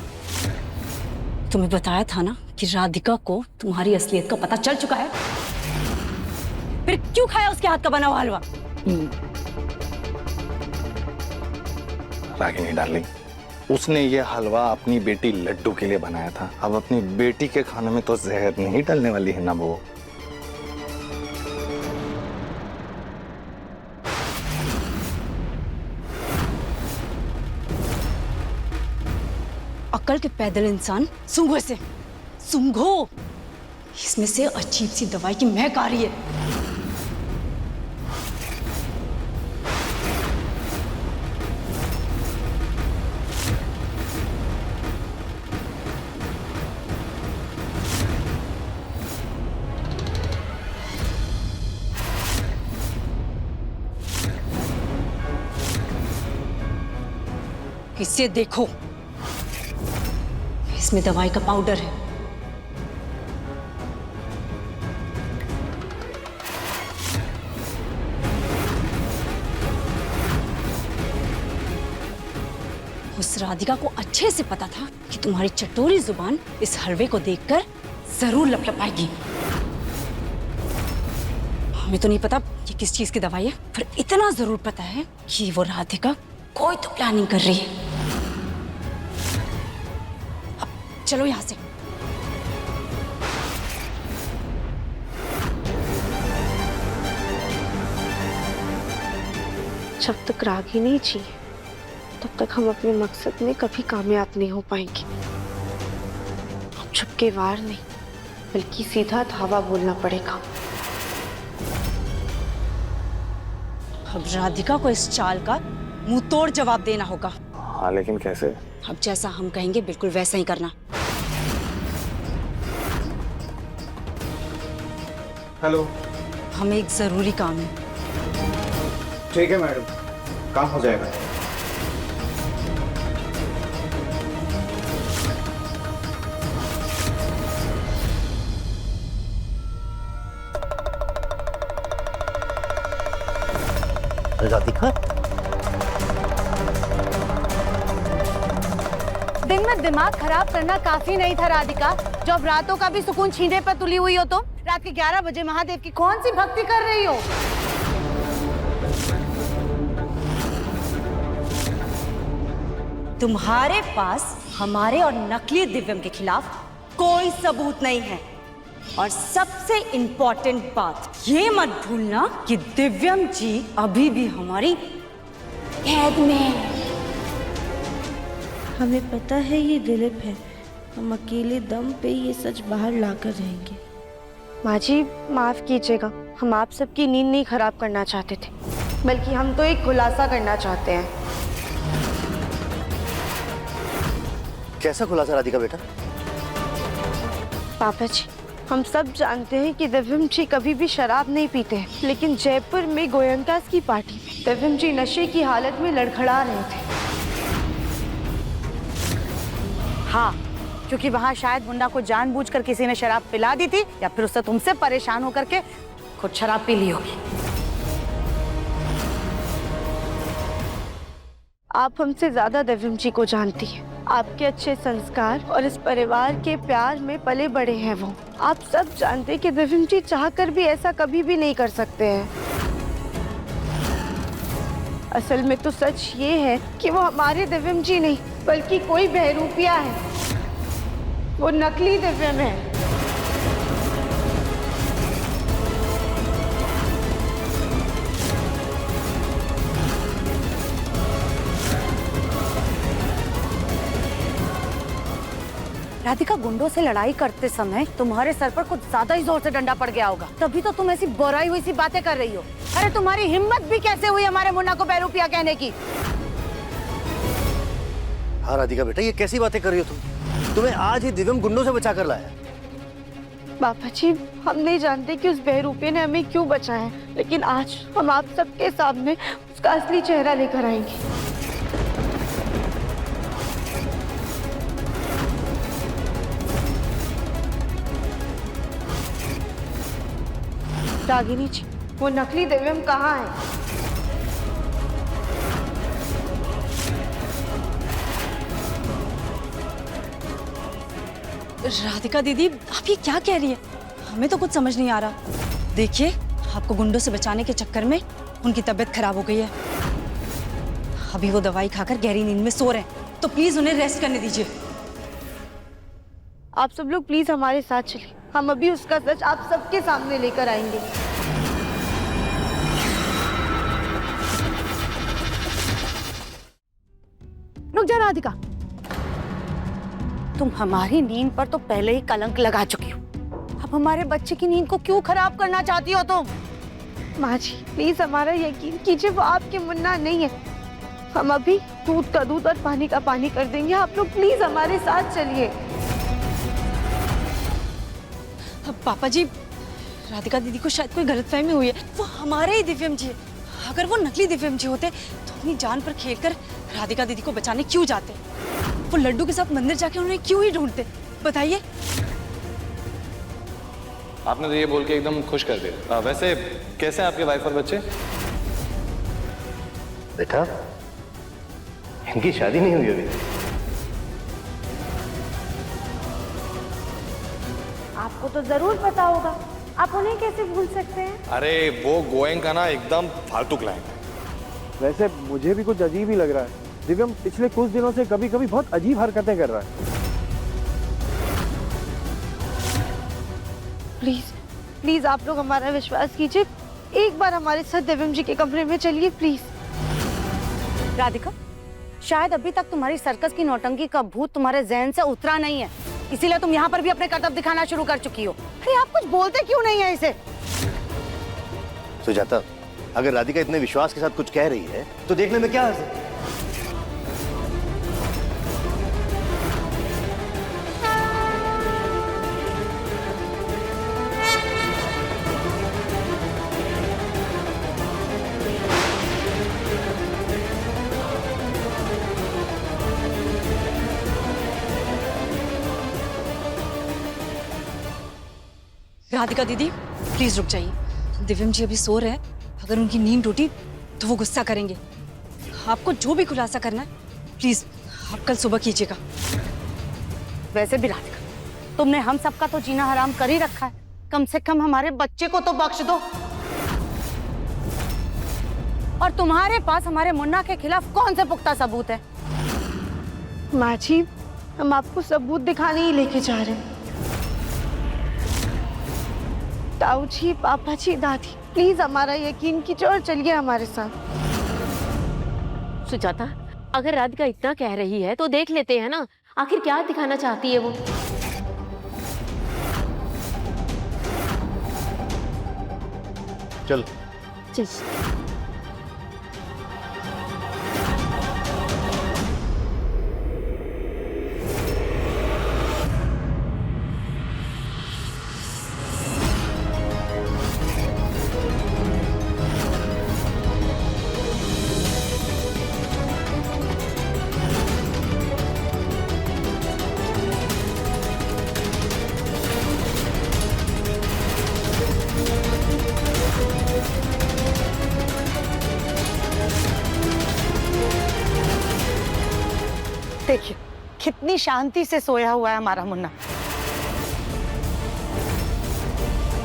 तुम्हें बताया था ना कि राधिका को तुम्हारी असलियत का पता चल चुका है, फिर क्यों खाया उसके हाथ का बना हुआ हलवा? रागिनी डार्लिंग, उसने ये हलवा अपनी बेटी लड्डू के लिए बनाया था। अब अपनी बेटी के खाने में तो जहर नहीं डालने वाली है ना वो। अकल के पैदल इंसान, सूंघो इसे, सूंघो। इसमें से अजीब सी दवाई की महक आ रही है। इसे देखो, इसमें दवाई का पाउडर है। उस राधिका को अच्छे से पता था कि तुम्हारी चटोरी जुबान इस हलवे को देखकर जरूर लपलपाएगी। हमें तो नहीं पता कि किस चीज की दवाई है, पर इतना जरूर पता है कि वो राधिका कोई तो प्लानिंग कर रही है। अब चलो यहां से। जब तक रागिनी जी तब तक हम अपने मकसद में कभी कामयाब नहीं हो पाएंगे। अब छुपके वार नहीं, बल्कि सीधा धावा बोलना पड़ेगा। अब राधिका को इस चाल का मुंह तोड़ जवाब देना होगा। हाँ, लेकिन कैसे? अब जैसा हम कहेंगे बिल्कुल वैसा ही करना। हेलो। हमें एक जरूरी काम है। ठीक है मैडम, काम हो जाएगा। राधिका, दिन में दिमाग खराब करना काफी नहीं था राधिका, जो अब रातों का भी सुकून छीनने पर तुली हुई हो। तो रात के 11 बजे महादेव की कौन सी भक्ति कर रही हो? तुम्हारे पास हमारे और नकली दिव्यम के खिलाफ कोई सबूत नहीं है, और सबसे इंपॉर्टेंट बात ये मत भूलना कि दिव्यम जी अभी भी हमारी कैद में है। हमें पता है ये दिलीप है, हम अकेले दम पे ये सच बाहर लाकर रहेंगे। माँ जी माफ कीजिएगा, हम आप सबकी नींद नहीं खराब करना चाहते थे, बल्कि हम तो एक खुलासा करना चाहते हैं। कैसा खुलासा राधिका बेटा? पापा जी, हम सब जानते हैं कि दिव्यम जी कभी भी शराब नहीं पीते हैं, लेकिन जयपुर में गोयंकास की पार्टी में दिव्यम जी नशे की हालत में लड़खड़ा रहे थे। हाँ, क्योंकि वहाँ शायद मुन्ना को जानबूझकर किसी ने शराब पिला दी थी, या फिर उससे तुमसे परेशान होकर के खुद शराब पी ली होगी। आप हमसे ज्यादा दिव्यम जी को जानती हैं। आपके अच्छे संस्कार और इस परिवार के प्यार में पले बड़े हैं वो। आप सब जानते हैं कि दिव्यम जी चाहकर भी ऐसा कभी भी नहीं कर सकते हैं। असल में तो सच ये है कि वो हमारे दिव्यम जी नहीं, बल्कि कोई बहरूपिया है। वो नकली दिव्यम है। राधिका, गुंडों से लड़ाई करते समय तुम्हारे सर पर कुछ ज्यादा ही जोर से डंडा पड़ गया होगा, तभी तो तुम ऐसी बोराई हुई सी बातें कर रही हो। अरे तुम्हारी हिम्मत भी कैसे हुई हमारे मुन्ना को बहरूपिया कहने की? हाँ राधिका बेटा, ये कैसी बातें कर रही हो तुम? तुम्हें आज ही दिव्यम गुंडों से बचा कर लाया। बाबा जी, हम नहीं जानते कि उस बहरूपे ने हमें क्यों बचाया है, लेकिन आज हम आप सबके सामने उसका असली चेहरा लेकर आएंगे। रागिनी जी, वो नकली दिव्यम कहाँ है? राधिका दीदी, आप ये क्या कह रही है? हमें तो कुछ समझ नहीं आ रहा। देखिए, आपको गुंडों से बचाने के चक्कर में उनकी तबीयत खराब हो गई है। अभी वो दवाई खाकर गहरी नींद में सो रहे हैं, तो प्लीज उन्हें रेस्ट करने दीजिए। आप सब लोग प्लीज हमारे साथ चलिए, हम अभी उसका सच आप सबके सामने लेकर आएंगे। रुक जा राधिका, तुम हमारी नींद पर तो पहले ही कलंक लगा चुकी हो, अब हमारे बच्चे की नींद को क्यों खराब करना चाहती हो तुम? माँ जी प्लीज हमारा यकीन कीजिए, वो आपके मुन्ना नहीं है। हम अभी दूध का दूध और पानी का पानी कर देंगे। आप लोग प्लीज हमारे साथ चलिए। पापा जी, राधिका दीदी को शायद कोई गलतफहमी हुई है। वो हमारे ही दिव्यम जी है। अगर वो नकली दिव्यम जी होते तो अपनी जान पर खेलकर राधिका दीदी को बचाने क्यों जाते? वो लड्डू के साथ मंदिर जाके उन्हें क्यों ही ढूंढते? बताइए। आपने तो ये बोल के एकदम खुश कर दिया। वैसे कैसे हैं आपके वाइफ और बच्चे? बेटा, इनकी शादी नहीं हुई अभी। आपको तो जरूर पता होगा, आप उन्हें कैसे भूल सकते हैं? अरे वो गोयंग का ना एकदम फालतू क्लाइंट है। वैसे मुझे भी कुछ अजीब ही लग रहा है। दिव्यम पिछले कुछ दिनों से कभी कभी बहुत अजीब हरकतें कर रहा है। प्लीज प्लीज आप लोग हमारा विश्वास कीजिए, एक बार हमारे साथ दिव्यम जी के कमरे में चलिए प्लीज। राधिका, शायद अभी तक तुम्हारी सर्कस की नौटंकी का भूत तुम्हारे जहन से उतरा नहीं है, इसीलिए तुम यहाँ पर भी अपने करतब दिखाना शुरू कर चुकी हो। अरे आप कुछ बोलते क्यों नहीं है इसे? सुजाता, अगर राधिका इतने विश्वास के साथ कुछ कह रही है तो देखने में क्या हर्ज है? राधिका दीदी प्लीज रुक जाइए। दिव्यम जी अभी सो रहे हैं, अगर उनकी नींद टूटी तो वो गुस्सा करेंगे। आपको जो भी खुलासा करना है प्लीज आप कल सुबह कीजिएगा। वैसे भी राधिका, तुमने हम सबका तो जीना हराम कर ही रखा है, कम से कम हमारे बच्चे को तो बख्श दो। और तुम्हारे पास हमारे मुन्ना के खिलाफ कौन से पुख्ता सबूत है? माँ जी, हम आपको सबूत दिखाने ही लेके जा रहे हैं। ताऊ जी, पापा जी, दादी, प्लीज हमारा यकीन कीजिए और चलिए हमारे साथ। सुजाता, अगर राधिका इतना कह रही है तो देख लेते हैं ना, आखिर क्या दिखाना चाहती है वो। चल चल। देखिए कितनी शांति से सोया हुआ है हमारा मुन्ना।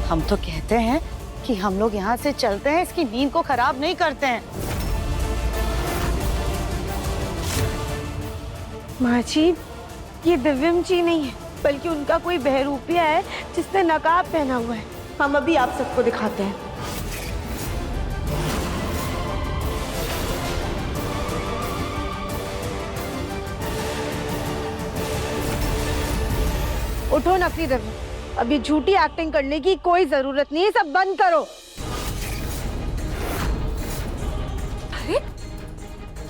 हम तो कहते हैं कि हम लोग यहाँ से चलते हैं, इसकी नींद को खराब नहीं करते हैं। माँ जी, ये दिव्यम जी नहीं है, बल्कि उनका कोई बहरूपिया है जिसने नकाब पहना हुआ है। हम अभी आप सबको दिखाते हैं। उठो नकली दिव्यम, अभी झूठी एक्टिंग करने की कोई जरूरत नहीं है, सब बंद करो। अरे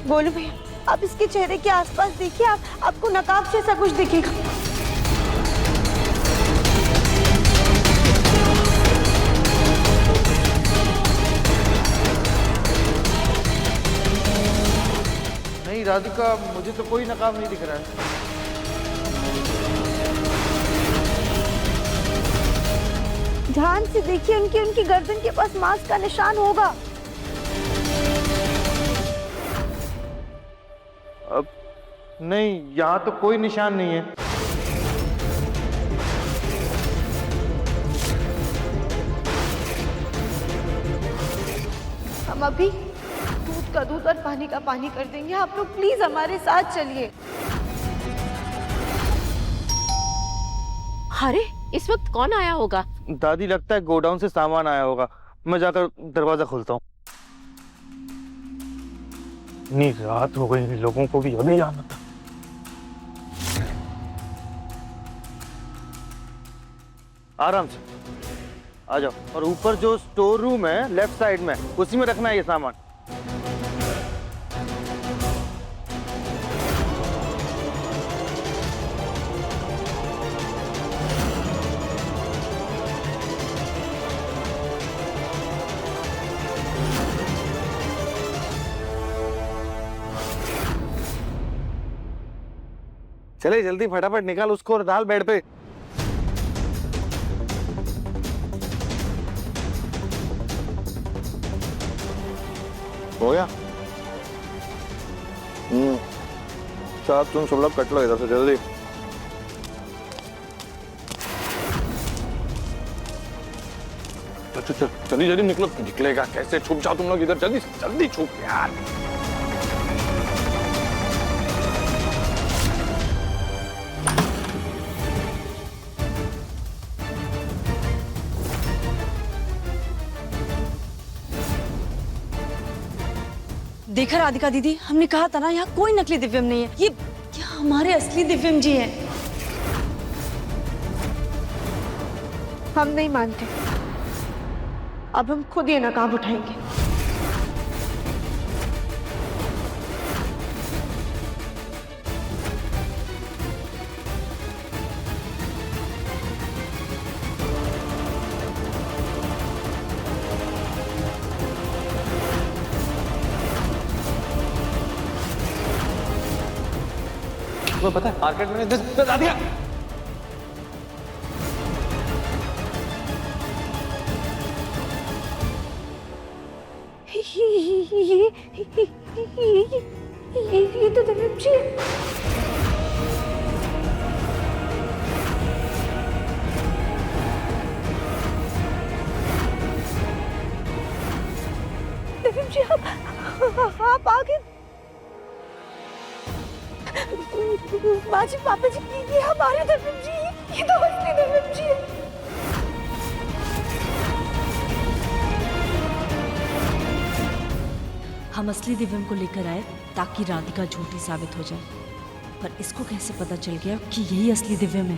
बोलो भैया, आप इसके चेहरे के आसपास देखिए, आपको नकाब जैसा कुछ दिखेगा। नहीं राधिका, मुझे तो कोई नकाब नहीं दिख रहा है। ध्यान से देखिए, उनकी गर्दन के पास मास्क का निशान होगा। अब नहीं, यहाँ तो कोई निशान नहीं है। हम अभी दूध का दूध और पानी का पानी कर देंगे, आप लोग प्लीज हमारे साथ चलिए। अरे इस वक्त कौन आया होगा? दादी, लगता है गोडाउन से सामान आया होगा, मैं जाकर दरवाजा खोलता हूँ। इतनी रात हो गई, लोगों को भी अभी जाना था। आराम से आ जाओ, और ऊपर जो स्टोर रूम है लेफ्ट साइड में, उसी में रखना है ये सामान। चले जल्दी फटाफट निकाल उसको और डाल बेड पे। हो गया? चल तुम सब लोग कट लो इधर से जल्दी। चल चल जल्दी जल्दी निकलो। निकलेगा कैसे? छुप जाओ तुम लोग इधर, जल्दी जल्दी छुप यार। देखा राधिका दीदी, हमने कहा था ना यहाँ कोई नकली दिव्यम नहीं है, ये हमारे असली दिव्यम जी हैं। हम नहीं मानते, अब हम खुद ये नकाब उठाएंगे। वो पता है मार्केट में बता दिया। ये तो दिव्यम जी है। दिव्यम जी आप आगे। माँ जी, पापा जी, ये हमारे दिव्यम जी, ये तो असली दिव्यम जी है। हम असली दिव्यम को लेकर आए ताकि राधिका झूठी साबित हो जाए, पर इसको कैसे पता चल गया कि यही असली दिव्यम है?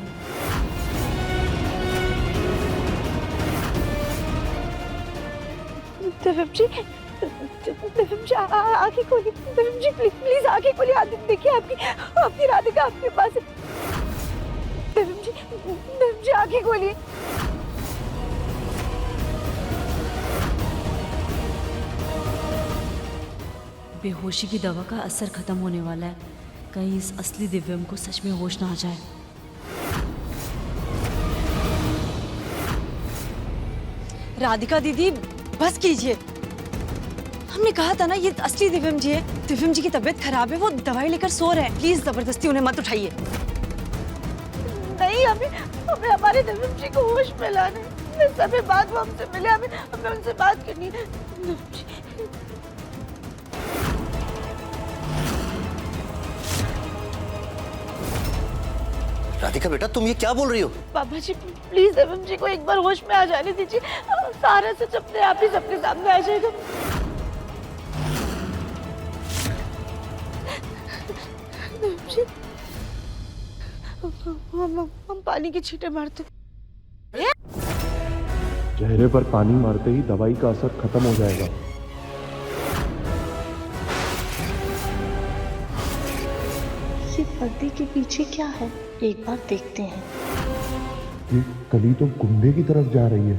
दिव्यम जी, दिव्यम जी आगे खोलिए। दिव्यम जी प्लीज आगे खोलिए। देखिए आपकी राधिका आपके पास है। दिव्यम जी आगे खोलिए। बेहोशी की दवा का असर खत्म होने वाला है, कहीं इस असली दिव्यम को सच में होश ना आ जाए। राधिका दीदी बस कीजिए, हमने कहा था ना ये असली दिव्यम जी है। दिव्यम जी की तबीयत खराब है, वो दवाई लेकर सो रहे हैं, प्लीज जबरदस्ती उन्हें मत उठाइए। नहीं, हमें हमारे दिव्यम जी को होश में लाना है। समय बाद वो हमसे मिले, हमें उनसे बात करनी है। राधिका बेटा, तुम ये क्या बोल रही हो? पापा जी प्लीज दिव्यम जी को एक बार होश में आ जाने दीजिए। सारा सच अपने आप ही सबके सामने आ जाएगा। हम पानी की छींटे मारते। चेहरे पर पानी मारते ही दवाई का असर खत्म हो जाएगा। ये पर्दे के पीछे क्या है, एक बार देखते हैं। ये कली तो गुंडे की तरफ जा रही है।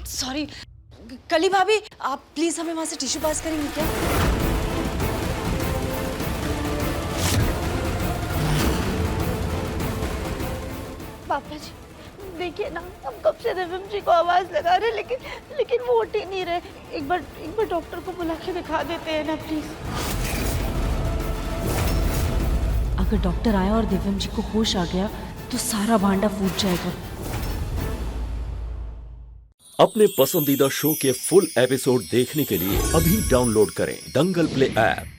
सॉरी कली भाभी, आप प्लीज हमें वहां से टिश्यू पास करेंगी क्या? पापा जी देखिए ना, हम कब से दिव्यम जी को आवाज लगा रहे, लेकिन वो उठ ही नहीं रहे। एक बार डॉक्टर को बुला के दिखा देते हैं ना प्लीज। अगर डॉक्टर आया और दिव्यम जी को होश आ गया तो सारा भांडा फूट जाएगा। अपने पसंदीदा शो के फुल एपिसोड देखने के लिए अभी डाउनलोड करें दंगल प्ले ऐप।